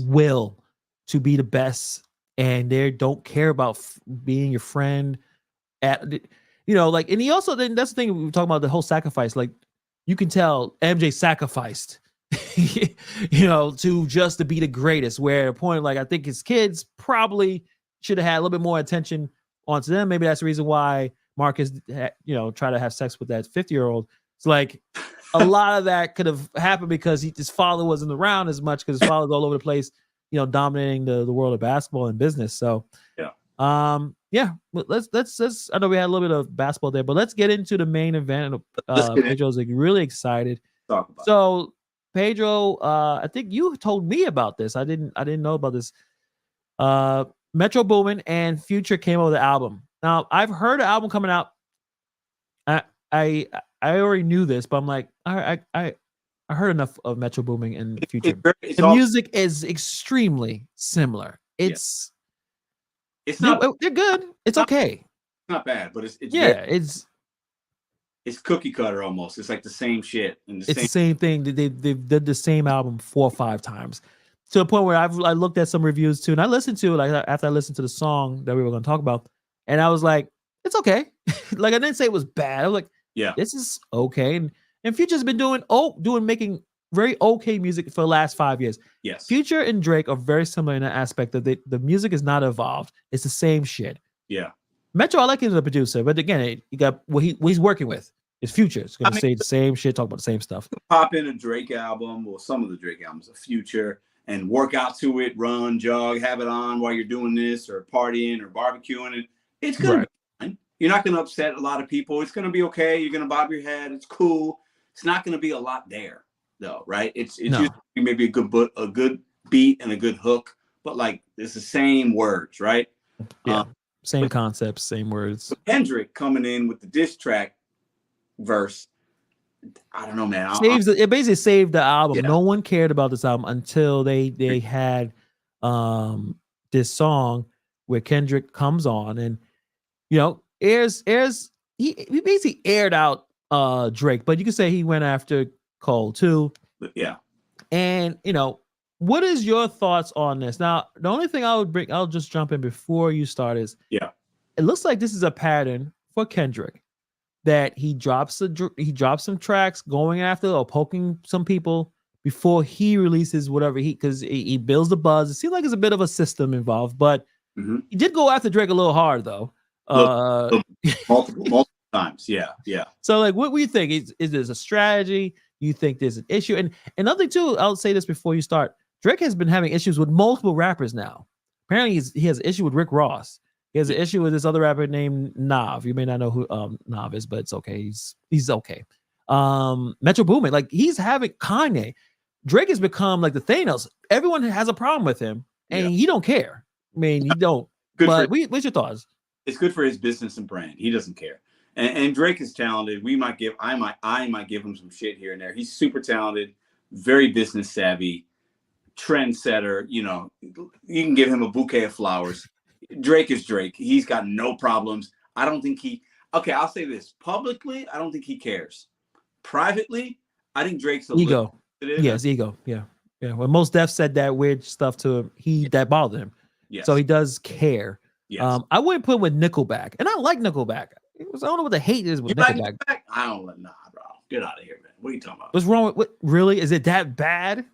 will to be the best, and they don't care about being your friend. And he also then that's the thing we were talking about, the whole sacrifice. Like you can tell MJ sacrificed. To be the greatest, where a point like I think his kids probably should have had a little bit more attention onto them. Maybe that's the reason why Marcus try to have sex with that 50-year-old. It's like a lot of that could have happened because his father wasn't around as much because his father's all over the place, dominating the world of basketball and business. So let's I know we had a little bit of basketball there, but let's get into the main event. Pedro's like really excited. Talk about it. Pedro, I think you told me about this. I didn't know about this. Metro Boomin and Future came out with the album. Now I've heard the album coming out. I already knew this, but I'm like, I heard enough of Metro Boomin and Future. The music is extremely similar. They're good. It's okay. It's not bad, but it's cookie cutter almost. It's like the same shit. The same thing. They did the same album 4 or 5 times to the point where I looked at some reviews too, and I listened to it after I listened to the song that we were going to talk about, and I was like, it's okay. Like I didn't say it was bad. I was like, this is okay. And Future's been making very okay music for the last 5 years. Yes. Future and Drake are very similar in that aspect that the music is not evolved. It's the same shit. Yeah. Metro, I like him as a producer, but again, you got what he's working with. It's Future. It's going to say the same shit, talk about the same stuff. Pop in a Drake album or some of the Drake albums, a Future, and work out to it, run, jog, have it on while you're doing this or partying or barbecuing. And it's going to be fine. You're not going to upset a lot of people. It's going to be okay. You're going to bob your head. It's cool. It's not going to be a lot there, though, right? It's just maybe a good beat and a good hook, but like it's the same words, right? Yeah. Same concepts, same words. So Kendrick coming in with the diss track verse. I don't know, man. It basically saved the album. Yeah. No one cared about this album until they had this song where Kendrick comes on and airs he basically aired out Drake, but you could say he went after Cole too. Yeah. And what is your thoughts on this? Now, the only thing I'll just jump in before you start is it looks like this is a pattern for Kendrick that he drops some tracks going after or poking some people before he releases whatever because he builds the buzz. It seems like there's a bit of a system involved, but he did go after Drake a little hard though. Multiple times. Yeah. So like, what do you think? Is this a strategy? You think there's an issue? And another thing too, I'll say this before you start. Drake has been having issues with multiple rappers now. Apparently he has an issue with Rick Ross. He has an issue with this other rapper named Nav. You may not know who Nav is, but it's okay. He's okay. Metro Boomin, like he's having Kanye. Drake has become like the Thanos. Everyone has a problem with him, and he don't care. I mean, he don't. But what's your thoughts? It's good for his business and brand. He doesn't care. And Drake is talented. I might give him some shit here and there. He's super talented, very business savvy. trendsetter. You know, you can give him a bouquet of flowers. Drake is Drake. He's got no problems. I don't think he. Okay, I'll say this publicly. I don't think he cares. Privately, I think Drake's a ego. little. Yes, ego. Yeah. When Mos Def said that weird stuff to him, that bothered him. Yes. So he does care. Yes. I wouldn't put him with Nickelback, and I like Nickelback. I don't know what the hate is with Nickelback. Like I don't let. Nah, bro. Get out of here, man. What are you talking about? What's wrong with what? Really? Is it that bad?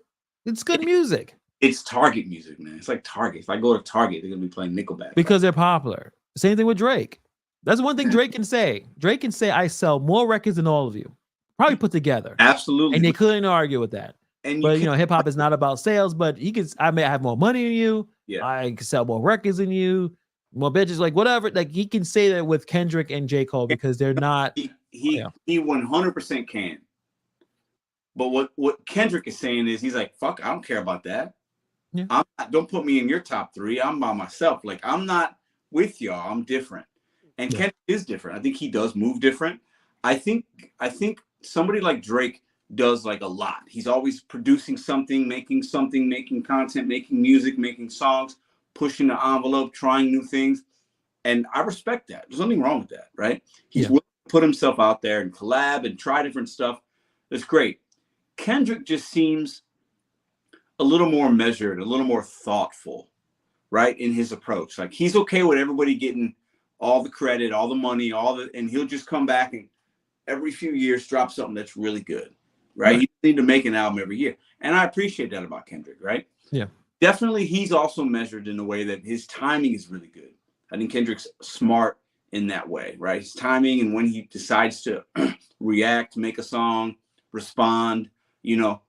It's good music. It's Target music, man. It's like Target. If I go to Target, they're gonna be playing Nickelback because they're popular. Same thing with Drake. That's one thing Drake can say. Drake can say, "I sell more records than all of you, probably put together." Absolutely, and they couldn't argue with that. And but hip hop is not about sales. But he can. I may have more money than you. Yeah. I can sell more records than you. More bitches, like whatever. Like he can say that with Kendrick and J. Cole because they're not. He 100% can. But what Kendrick is saying is he's like, fuck, I don't care about that. Yeah. Don't put me in your top 3. I'm by myself. Like I'm not with y'all. I'm different. And Kendrick is different. I think he does move different. I think somebody like Drake does like a lot. He's always producing something, making content, making music, making songs, pushing the envelope, trying new things. And I respect that. There's nothing wrong with that, right? He's willing to put himself out there and collab and try different stuff. That's great. Kendrick just seems a little more measured, a little more thoughtful, right? In his approach. Like he's okay with everybody getting all the credit, all the money, and he'll just come back and every few years drop something that's really good, right? You need to make an album every year. And I appreciate that about Kendrick, right? Yeah. Definitely he's also measured in a way that his timing is really good. I think Kendrick's smart in that way, right? His timing and when he decides to react, make a song, respond,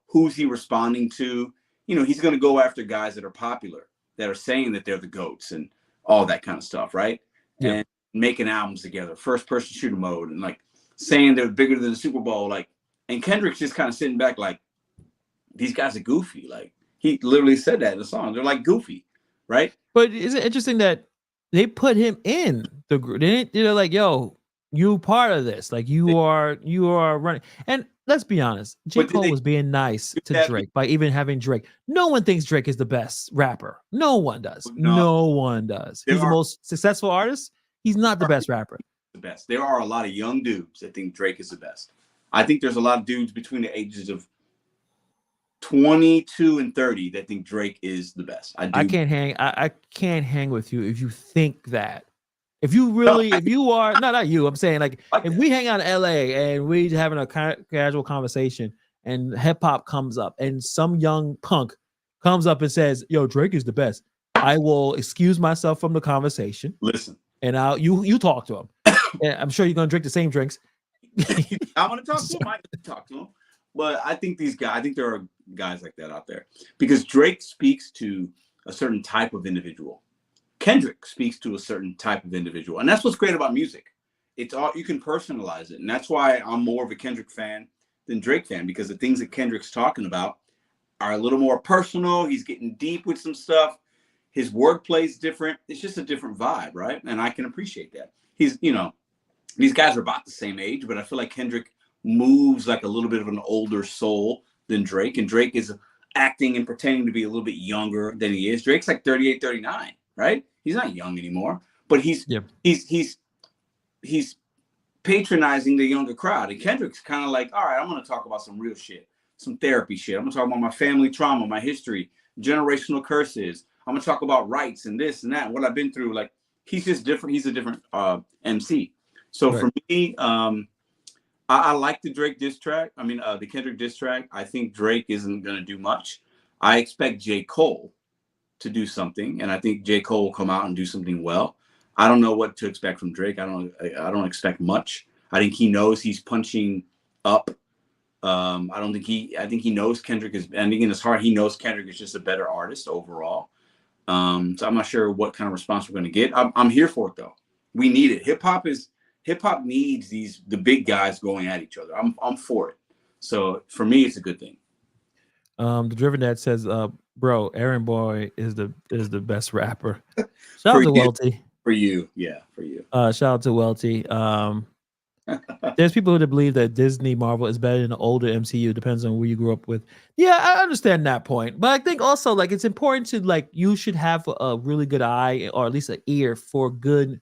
who's he responding to? He's going to go after guys that are popular, that are saying that they're the GOATs and all that kind of stuff, right? Yeah. And making albums together, first person shooter mode, and like saying they're bigger than the Super Bowl. Like, and Kendrick's just kind of sitting back like, these guys are goofy. Like, he literally said that in the song. They're like goofy, right? But is it interesting that they put him in the group? They're like, yo, you part of this. Like you are running. And let's be honest, J. Cole was being nice to Drake by even having Drake. No one thinks Drake is the best rapper. No one does. No one does. He's the most successful artist. He's not the best rapper. The best. There are a lot of young dudes that think Drake is the best. I think there's a lot of dudes between the ages of 22 and 30 that think Drake is the best. I can't hang. I can't hang with you if you think that. If you really, if you are, not you, I'm saying like if we hang out in LA and we having a casual conversation and hip hop comes up and some young punk comes up and says, yo, Drake is the best, I will excuse myself from the conversation. Listen. And you talk to him. And I'm sure you're going to drink the same drinks. I want to talk to him. I can talk to him. But I think there are guys like that out there because Drake speaks to a certain type of individual. Kendrick speaks to a certain type of individual. And that's what's great about music. It's all, you can personalize it. And that's why I'm more of a Kendrick fan than Drake fan, because the things that Kendrick's talking about are a little more personal. He's getting deep with some stuff. His wordplay is different. It's just a different vibe, right? And I can appreciate that. He's, these guys are about the same age, but I feel like Kendrick moves like a little bit of an older soul than Drake. And Drake is acting and pretending to be a little bit younger than he is. Drake's like 38, 39. Right? He's not young anymore, but he's patronizing the younger crowd. And Kendrick's kind of like, all right, I'm going to talk about some real shit, some therapy shit. I'm going to talk about my family trauma, my history, generational curses. I'm going to talk about rights and this and that, and what I've been through. Like, he's just different. He's a different MC. So for me, I like the Drake diss track. I mean, the Kendrick diss track. I think Drake isn't going to do much. I expect J. Cole to do something, and I think J. Cole will come out and do something well. I don't know what to expect from Drake. I don't expect much. I think he knows he's punching up. I think he knows Kendrick is. I think in his heart he knows Kendrick is just a better artist overall. So I'm not sure what kind of response we're going to get. I'm here for it though. We need it. Hip hop needs the big guys going at each other. I'm for it. So for me, it's a good thing. The Driven Dad says, bro, Aaron Boy is the best rapper. Shout out to Welty. For you. Yeah, for you. Shout out to Welty. There's people that believe that Disney Marvel is better than the older MCU. Depends on who you grew up with. Yeah, I understand that point, but I think also like it's important to like you should have a really good eye or at least an ear for good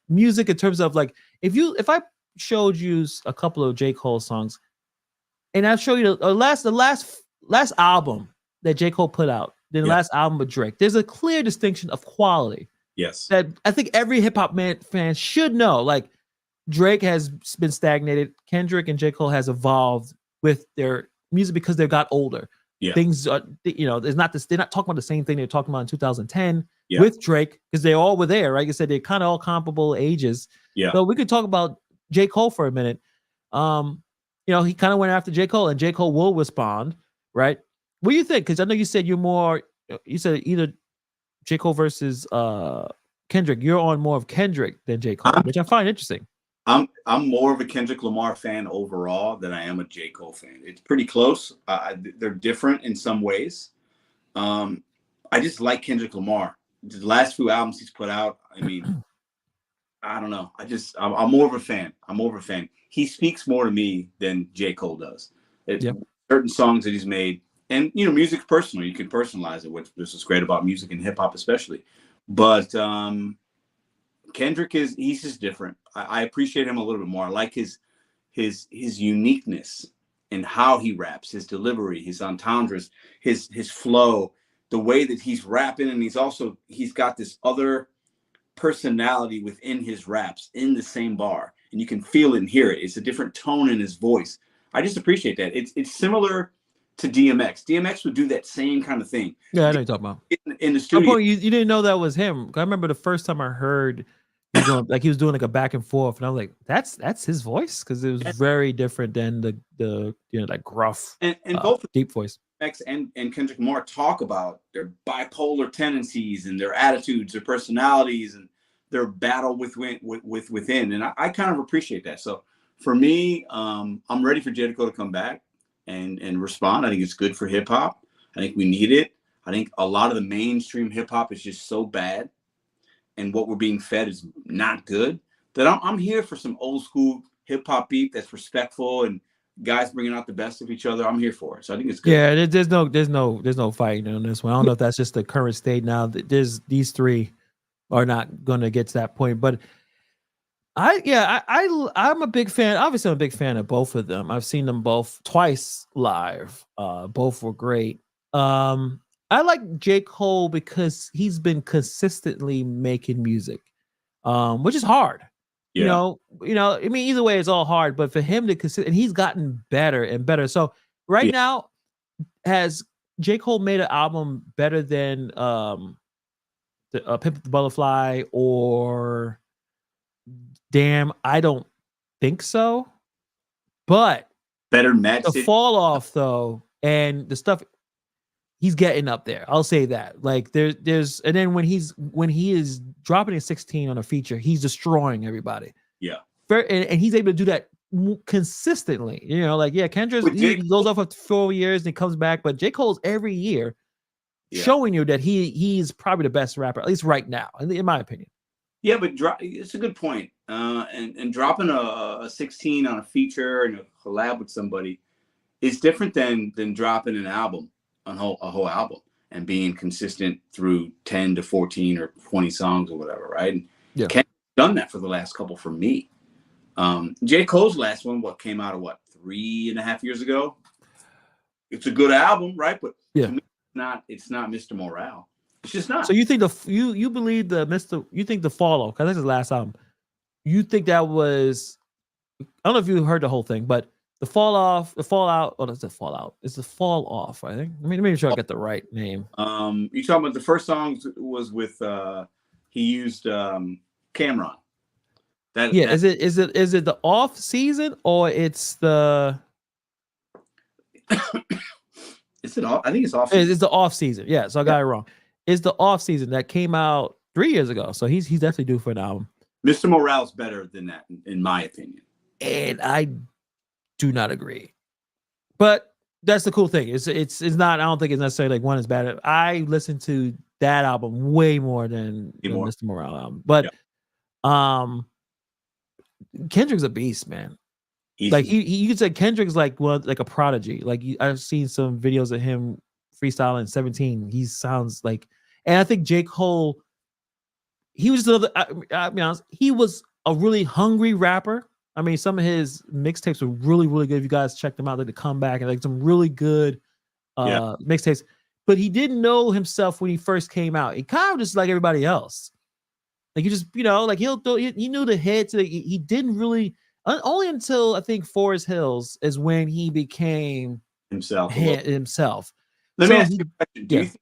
music in terms of like if I showed you a couple of J. Cole songs and I show you the last album that J. Cole put out, then the last album with Drake, there's a clear distinction of quality. Yes, that I think every hip hop fan should know. Like Drake has been stagnated. Kendrick and J. Cole has evolved with their music because they got older. Yeah. Things are, there's not this. They're not talking about the same thing they're talking about in 2010 with Drake because they all were there, right? Like I said, they're kind of all comparable ages. Yeah. So we could talk about J. Cole for a minute. He kind of went after J. Cole, and J. Cole will respond, right? What do you think? Because I know you said you said either J. Cole versus Kendrick. You're on more of Kendrick than J. Cole, which I find interesting. I'm more of a Kendrick Lamar fan overall than I am a J. Cole fan. It's pretty close. They're different in some ways. I just like Kendrick Lamar. The last few albums he's put out, I mean, I don't know. I'm more of a fan. I'm more of a fan. He speaks more to me than J. Cole does. Certain songs that he's made, and music's personal. You can personalize it, which is great about music and hip hop especially. But Kendrick he's just different. I appreciate him a little bit more. I like his uniqueness and how he raps, his delivery, his entendres, his flow, the way that he's rapping, and he's got this other personality within his raps in the same bar, and you can feel it and hear it. It's a different tone in his voice. I just appreciate that. It's similar to DMX. DMX would do that same kind of thing. Yeah, I know you're talking about. In the studio. You didn't know that was him. I remember the first time I heard he was doing like a back and forth, and I was like, that's his voice, because it was very different than the that gruff and both deep voice. DMX and Kendrick Lamar talk about their bipolar tendencies and their attitudes, their personalities, and their battle within. And I kind of appreciate that. So for me, I'm ready for J. Cole to come back and respond. I think it's good for hip hop. I think we need it. I think a lot of the mainstream hip hop is just so bad, and what we're being fed is not good, that I'm here for some old school hip hop beat that's respectful and guys bringing out the best of each other. I'm here for it. So I think it's good. Yeah, there's no fighting on this one. I don't know if that's just the current state now. These three are not going to get to that point, but I'm a big fan. Obviously, I'm a big fan of both of them. I've seen them both twice live. Both were great. I like J. Cole because he's been consistently making music, which is hard. Yeah. I mean, either way, it's all hard. But for him to and he's gotten better and better. So now, has J. Cole made an album better than Pimp the Butterfly or Damn? I don't think so. But better match the fall off though, and the stuff. He's getting up there. I'll say that. Like there's, and then when he is dropping a 16 on a feature, he's destroying everybody. Yeah. And he's able to do that consistently. Kendrick, he goes off for 4 years and he comes back, but J. Cole's every year showing you that he's probably the best rapper, at least right now, in my opinion. Yeah, but it's a good point. And dropping a 16 on a feature and a collab with somebody is different than dropping an album. A whole album and being consistent through 10 to 14 or 20 songs or whatever, right? And Kendrick's done that for the last couple for me. J. Cole's last one, came out 3.5 years ago? It's a good album, right? But to me, it's not Mr. Morale. It's just not. So you think you believe you think the Fall Off, because that's his last album. You think that was, I don't know if you heard the whole thing, but the Fallout. Oh, that's the Fallout. It's the Fall Off, I think. Let me make sure I get the right name. You talking about the first song was with he used Cameron. Is it the off season or it's the? Is it off? I think it's off. It's the off season. Yeah, so I got it wrong. It's the off season that came out 3 years ago. So he's definitely due for an album. Mr. Morale's better than that, in my opinion. And I do not agree, but that's the cool thing. It's not. I don't think it's necessarily like one is bad. I listen to that album way more than the Mr. Morale album. But Kendrick's a beast, man. He's, Like you could say Kendrick's like like a prodigy. Like I've seen some videos of him freestyling 17. He sounds like, and I think J. Cole, he was another. I'll be honest, he was a really hungry rapper. I mean, some of his mixtapes were really, really good. If you guys check them out, like the comeback and like some really good mixtapes. But he didn't know himself when he first came out. He kind of just like everybody else. Like you just, like he knew the hits. Like he didn't really only until I think Forest Hills is when he became himself. Let me ask you a question.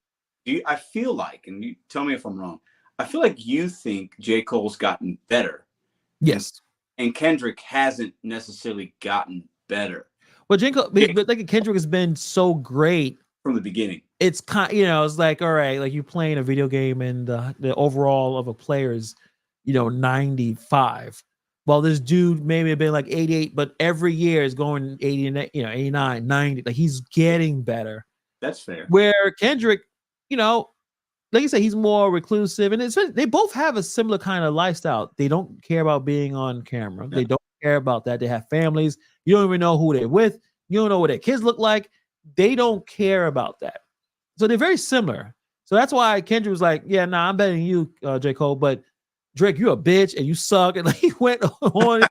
I feel like, and you tell me if I'm wrong, I feel like you think J. Cole's gotten better. Yes. And Kendrick hasn't necessarily gotten better. Well, but like Kendrick has been so great from the beginning. It's kind, it's like, all right, like you playing a video game and the overall of a player is, 95. Well, this dude maybe have been like 88, but every year is going 80 and 89, 90. Like he's getting better. That's fair. Where Kendrick, like you said, he's more reclusive, and they both have a similar kind of lifestyle. They don't care about being on camera. Yeah. They don't care about that. They have families. You don't even know who they're with. You don't know what their kids look like. They don't care about that. So they're very similar. So that's why Kendrick was like, yeah, nah, I'm better than you, J. Cole, but Drake, you're a bitch and you suck. And like he went on,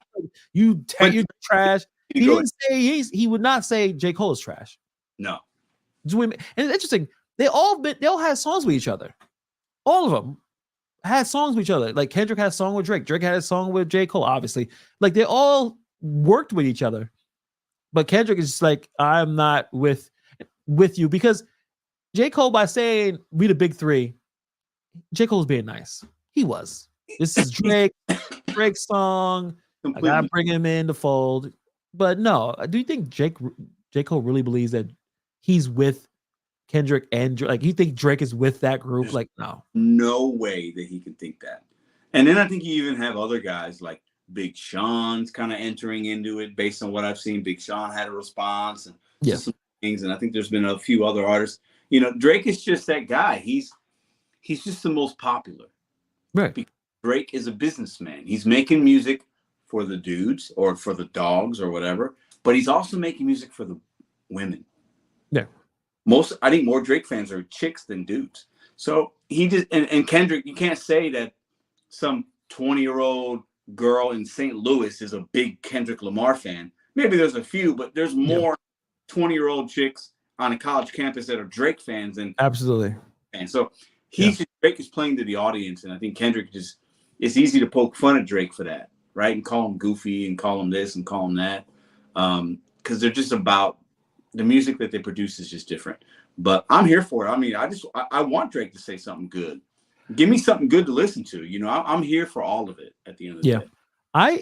you trash. He didn't say he would not say J. Cole is trash. No. And it's interesting. They all had songs with each other. All of them had songs with each other. Like Kendrick had a song with Drake. Drake had a song with J. Cole, obviously. Like they all worked with each other. But Kendrick is just like, I'm not with you, because J. Cole, by saying we the big three, J. Cole's being nice. He was. This is Drake's song. Completely. I gotta bring him in the fold. But no, do you think J. Cole really believes that he's with Kendrick and Drake? Like, you think Drake is with that group? There's no way that he can think that. And then I think you even have other guys like Big Sean's kind of entering into it. Based on what I've seen, Big Sean had a response and some things, and I think there's been a few other artists. Drake is just that guy. He's just the most popular. Right. Because Drake is a businessman. He's making music for the dudes or for the dogs or whatever, but he's also making music for the women. Yeah. I think more Drake fans are chicks than dudes. So he just, and Kendrick, you can't say that some 20-year-old girl in St. Louis is a big Kendrick Lamar fan. Maybe there's a few, but there's more 20-year-old chicks on a college campus that are Drake fans. And absolutely. And so Drake is playing to the audience. And I think Kendrick it's easy to poke fun at Drake for that, right? And call him goofy and call him this and call him that. Because they're just about, the music that they produce is just different. But I'm here for it. I mean, I want Drake to say something good. Give me something good to listen to. I'm here for all of it at the end of the day.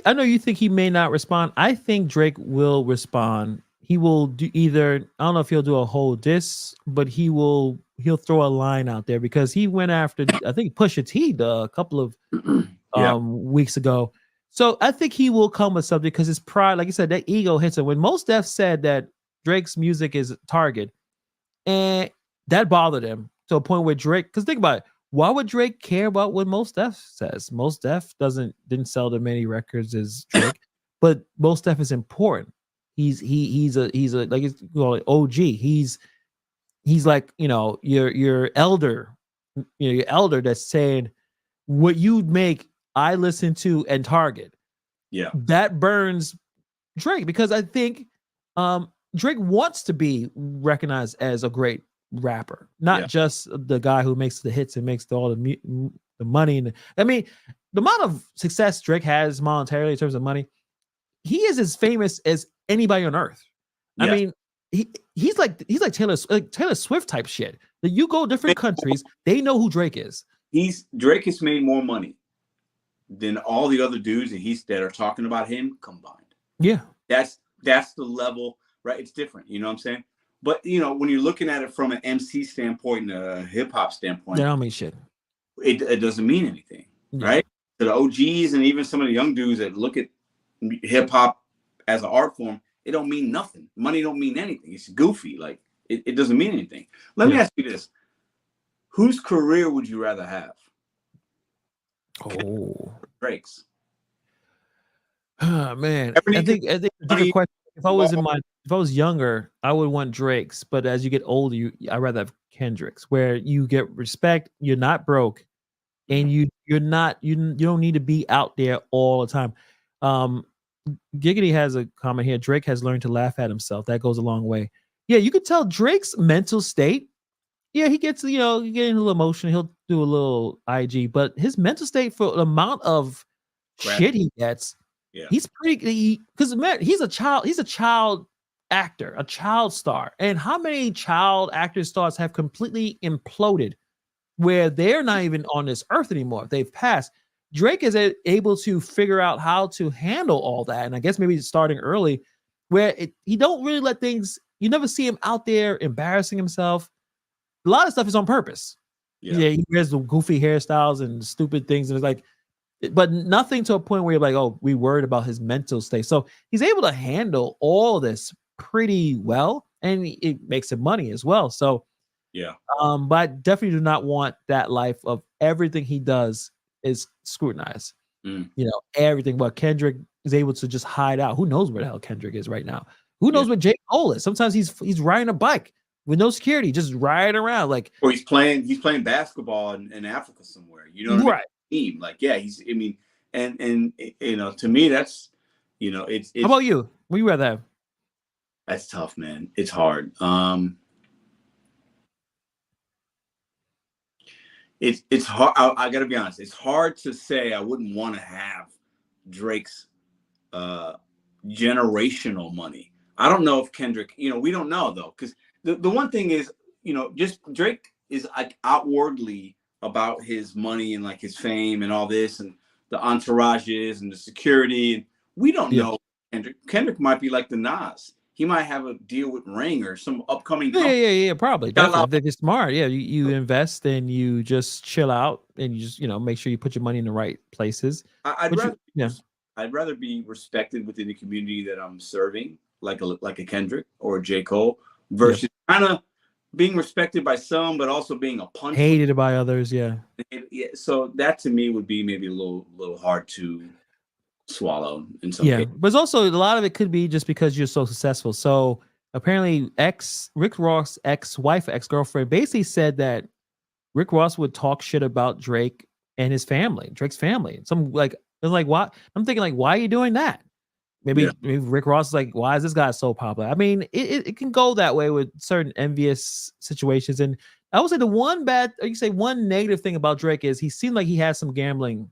I know you think he may not respond. I think Drake will respond. He will do either, I don't know if he'll do a whole diss, but he'll throw a line out there, because he went after, I think, Pusha T a couple of weeks ago. So I think he will come with something, because his pride, like you said, that ego hits him. When Mos Def said that Drake's music is target, and that bothered him to a point where Drake, because think about it, why would Drake care about what Mos Def says? Mos Def didn't sell as many records as Drake, but Mos Def is important. He's a like you call it OG. He's like, your elder, your elder that's saying what you'd make I listen to and target. Yeah, that burns Drake, because I think Drake wants to be recognized as a great rapper, not just the guy who makes the hits and makes all the money. And I mean, the amount of success Drake has monetarily in terms of money, he is as famous as anybody on earth. I mean, he's like Taylor Swift type shit. That you go different countries, they know who Drake is. Drake has made more money than all the other dudes that are talking about him combined. Yeah, that's the level, right? It's different. You know what I'm saying? But when you're looking at it from an MC standpoint and a hip hop standpoint, that don't mean shit. It doesn't mean anything, right? To the OGs and even some of the young dudes that look at hip hop as an art form, it don't mean nothing. Money don't mean anything. It's goofy. Like it doesn't mean anything. Let me ask you this: whose career would you rather have? Oh, Drake's. Oh, man, I Every think a different money question. If involved. I was younger, I would want Drake's, but as you get older, I'd rather have Kendrick's, where you get respect, you're not broke, and you're not you don't need to be out there all the time. Um, Giggity has a comment here. Drake has learned to laugh at himself. That goes a long way. Yeah, you could tell Drake's mental state. Yeah, he gets, he getting a little emotional. He'll do a little IG, but his mental state for the amount of Crap. shit he gets, Yeah. he's pretty. Because man, he's a child. He's a child actor, a child star. And how many child actor stars have completely imploded where they're not even on this earth anymore? They've passed. Drake is able to figure out how to handle all that, and I guess maybe starting early, where he don't really let things. You never see him out there embarrassing himself. A lot of stuff is on purpose. Yeah. Yeah, he wears the goofy hairstyles and stupid things, and it's like, but nothing to a point where you're like, oh, we worried about his mental state. So he's able to handle all this pretty well, and it makes him money as well. So Yeah. but I definitely do not want that life of everything he does is scrutinized. Everything. But Kendrick is able to just hide out. Who knows where the hell Kendrick is right now? Who knows where J. Cole is? Sometimes he's riding a bike with no security, just riding around like. Or he's playing basketball in Africa somewhere. You know what I mean? Team. Like, yeah, and to me that's, it's. How about you? What do you rather have? That's tough, man. It's hard. It's hard. I got to be honest. It's hard to say I wouldn't want to have Drake's generational money. I don't know if Kendrick. We don't know though, because the one thing is, just Drake is like outwardly about his money and like his fame and all this and the entourages and the security. And we don't know Kendrick. Kendrick might be like the Nas. He might have a deal with Ring or some upcoming company. Yeah, probably. Definitely. If they're smart, you invest and you just chill out and you just, make sure you put your money in the right places. I'd rather be respected within the community that I'm serving, like a Kendrick or a J. Cole, versus kind of being respected by some, but also being a punch. Hated by others, yeah. So that to me would be maybe a little hard to swallow in some cases. But it's also a lot of it could be just because you're so successful. So apparently Rick Ross' ex-wife, ex-girlfriend basically said that Rick Ross would talk shit about Drake and his family, Drake's family. What? I'm thinking like, why are you doing that? Maybe Rick Ross is like, why is this guy so popular? I mean, it can go that way with certain envious situations. And I would say one negative thing about Drake is he seemed like he has some gambling.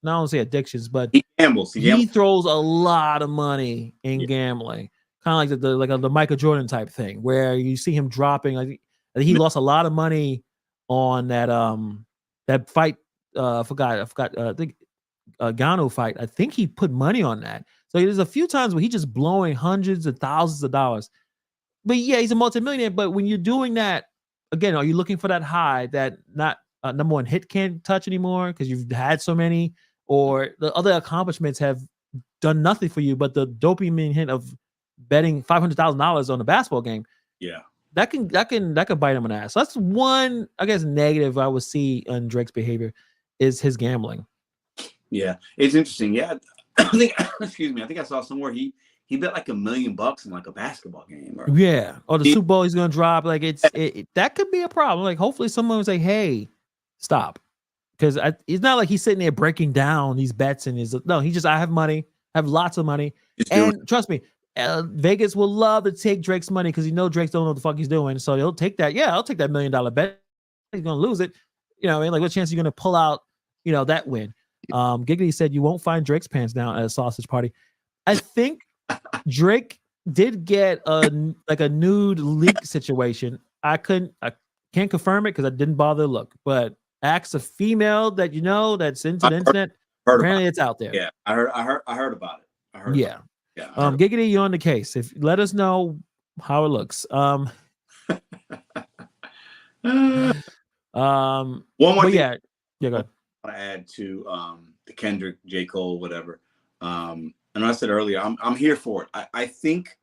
Not only say addictions, but he gambles. He throws a lot of money in gambling, kind of like the Michael Jordan type thing, where you see him dropping. I think he lost a lot of money on that fight. I forgot. I think Gano fight. I think he put money on that. So there's a few times where he's just blowing hundreds of thousands of dollars. But yeah, he's a multimillionaire. But when you're doing that, again, are you looking for that high that not number one hit can't touch anymore because you've had so many? Or the other accomplishments have done nothing for you, but the dopamine hit of betting $500,000 on a basketball game, that can bite him in the ass. So that's one, I guess, negative I would see in Drake's behavior is his gambling. Yeah, it's interesting. Yeah, I think I think I saw somewhere he bet like $1 million in like a basketball game. Or the Super Bowl he's gonna drop. Like that could be a problem. Like hopefully someone will say, "Hey, stop." Because it's not like he's sitting there breaking down these bets and I have money, I have lots of money. And trust me, Vegas will love to take Drake's money because Drake don't know what the fuck he's doing. So he'll take that. Yeah, I'll take that $1 million bet. He's going to lose it. Like what chance are you going to pull out, that win? Giggity said you won't find Drake's pants down at a sausage party. I think Drake did get a nude leak situation. I can't confirm it because I didn't bother to look, but ask a female that that's into the internet. Apparently, it's out there. Yeah, I heard about it. Yeah. Giggity, you're on the case. Let us know how it looks. One more thing. Yeah, go ahead. I want to add to the Kendrick, J. Cole, whatever. And I said earlier, I'm here for it. I think,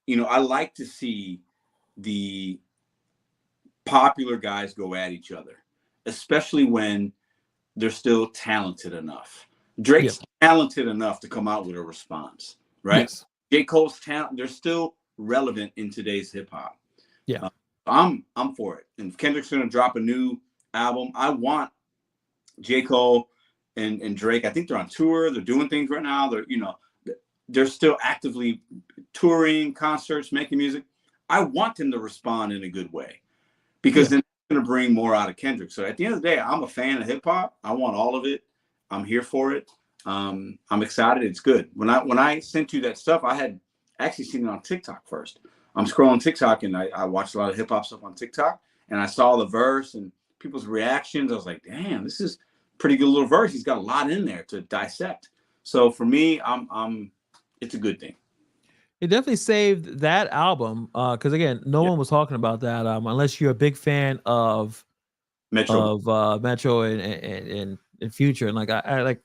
I like to see the popular guys go at each other, especially when they're still talented enough. Drake's talented enough to come out with a response, right? Yes. J. Cole's talent, they're still relevant in today's hip hop. Yeah. I'm for it. And if Kendrick's gonna drop a new album, I want J. Cole and Drake. I think they're on tour. They're doing things right now. They're still actively touring, concerts, making music. I want them to respond in a good way because then it's going to bring more out of Kendrick. So at the end of the day, I'm a fan of hip hop. I want all of it. I'm here for it. I'm excited. It's good. When I sent you that stuff, I had actually seen it on TikTok first. I'm scrolling TikTok and I watched a lot of hip hop stuff on TikTok, and I saw the verse and people's reactions. I was like, damn, this is a pretty good little verse. He's got a lot in there to dissect. So for me, it's a good thing. It definitely saved that album because again, no one was talking about that unless you're a big fan of Metro and Future, and like I like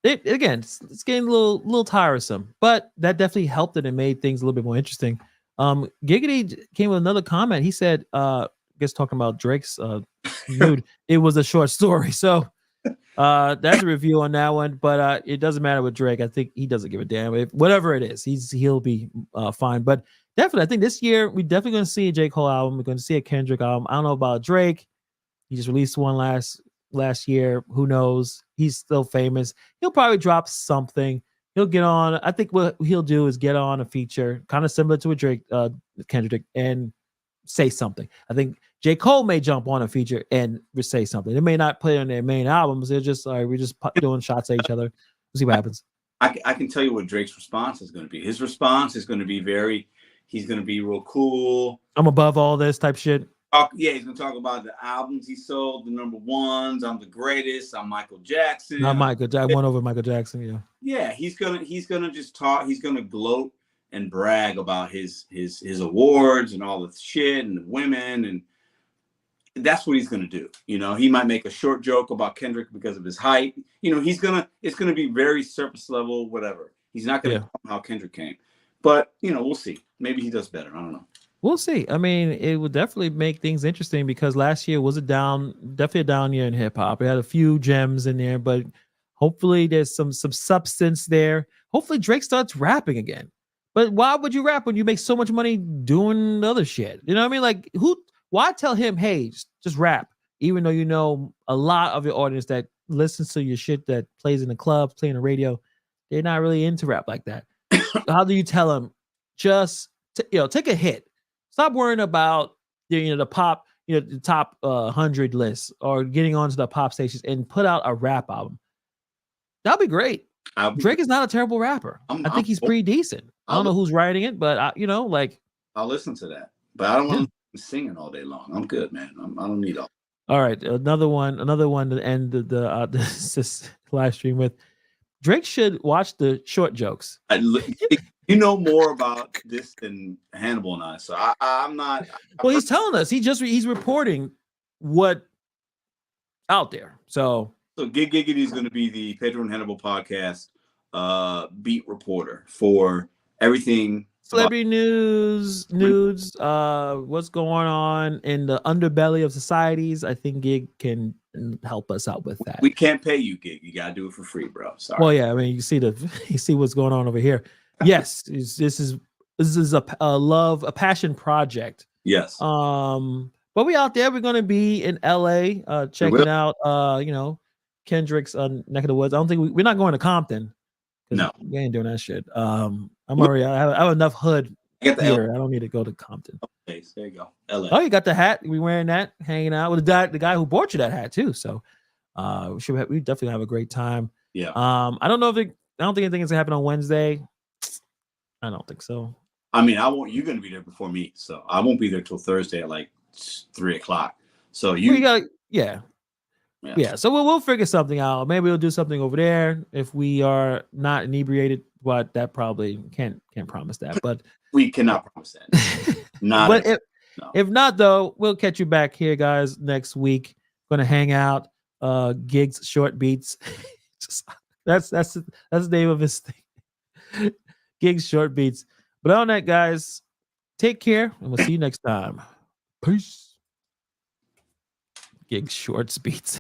it again. It's getting a little tiresome, but that definitely helped it and made things a little bit more interesting. Giggity came with another comment. He said, I guess talking about Drake's nude, it was a short story. So that's a review on that one, but it doesn't matter with Drake. I think he doesn't give a damn. Whatever it is, he'll be fine. But definitely, I think this year we're definitely going to see a J. Cole album. We're going to see a Kendrick album. I don't know about Drake. He just released one last year. Who knows? He's still famous. He'll probably drop something. He'll get on. I think what he'll do is get on a feature, kind of similar to a Drake, Kendrick, and say something. I think J. Cole may jump on a feature and say something. They may not play on their main albums. They're just we're just doing shots at each other. We'll see what happens. I can tell you what Drake's response is going to be. His response is going to be he's going to be real cool. I'm above all this type shit. He's going to talk about the albums he sold, the number ones. I'm the greatest. I'm Michael Jackson. Not Michael. I won over Michael Jackson. Yeah. Yeah, he's gonna just talk. He's gonna gloat and brag about his awards and all the shit and the women, and that's what he's gonna do. You know, he might make a short joke about Kendrick because of his height. You know, it's gonna be very surface level, whatever. He's not gonna talk how Kendrick came, but we'll see. Maybe he does better. I don't know. We'll see. I mean, it would definitely make things interesting because last year was definitely a down year in hip hop. It had a few gems in there, but hopefully there's some substance there. Hopefully Drake starts rapping again. But why would you rap when you make so much money doing other shit? You know what I mean? Like, why tell him, hey, just rap, even though you know a lot of your audience that listens to your shit that plays in the club, playing the radio, they're not really into rap like that. How do you tell them just take a hit? Stop worrying about the pop, the top 100 lists or getting onto the pop stations and put out a rap album. That'd be great. Drake is not a terrible rapper. I think he's pretty decent. I don't know who's writing it, but I'll listen to that. But I don't want to singing all day long. I'm good, man. I don't need all. All right, another one to end this live stream with. Drake should watch the short jokes. You know more about this than Hannibal and I, so I'm not. Well, he's telling us. He's reporting what out there. So Giggity is going to be the Pedro and Hannibal podcast beat reporter for everything. Celebrity news, nudes, what's going on in the underbelly of societies. I think Gig can help us out with that. We can't pay you, Gig. You gotta do it for free, bro. Sorry. Well, yeah, I mean, you see what's going on over here. Yes, this is a passion project. Yes. But we out there. We're gonna be in LA, checking out Kendrick's neck of the woods. I don't think we're not going to Compton. No, we ain't doing that shit. I have enough hood here. I don't need to go to Compton. Okay, so there you go. LA. Oh, you got the hat. We wearing that, hanging out with the guy who bought you that hat too. So we definitely have a great time. Yeah. I don't think anything's gonna happen on Wednesday. I don't think so. I mean, you're gonna be there before me, so I won't be there till Thursday at like 3:00. So Yeah, so we'll figure something out. Maybe we'll do something over there if we are not inebriated, but that probably can't promise that. But we cannot promise that. If not, though, we'll catch you back here, guys, next week. Gonna hang out. Gigs Short Beats. that's the name of his thing. Gigs Short Beats. But on that, guys, take care, and we'll see you next time. Peace. Gigs Short Beats.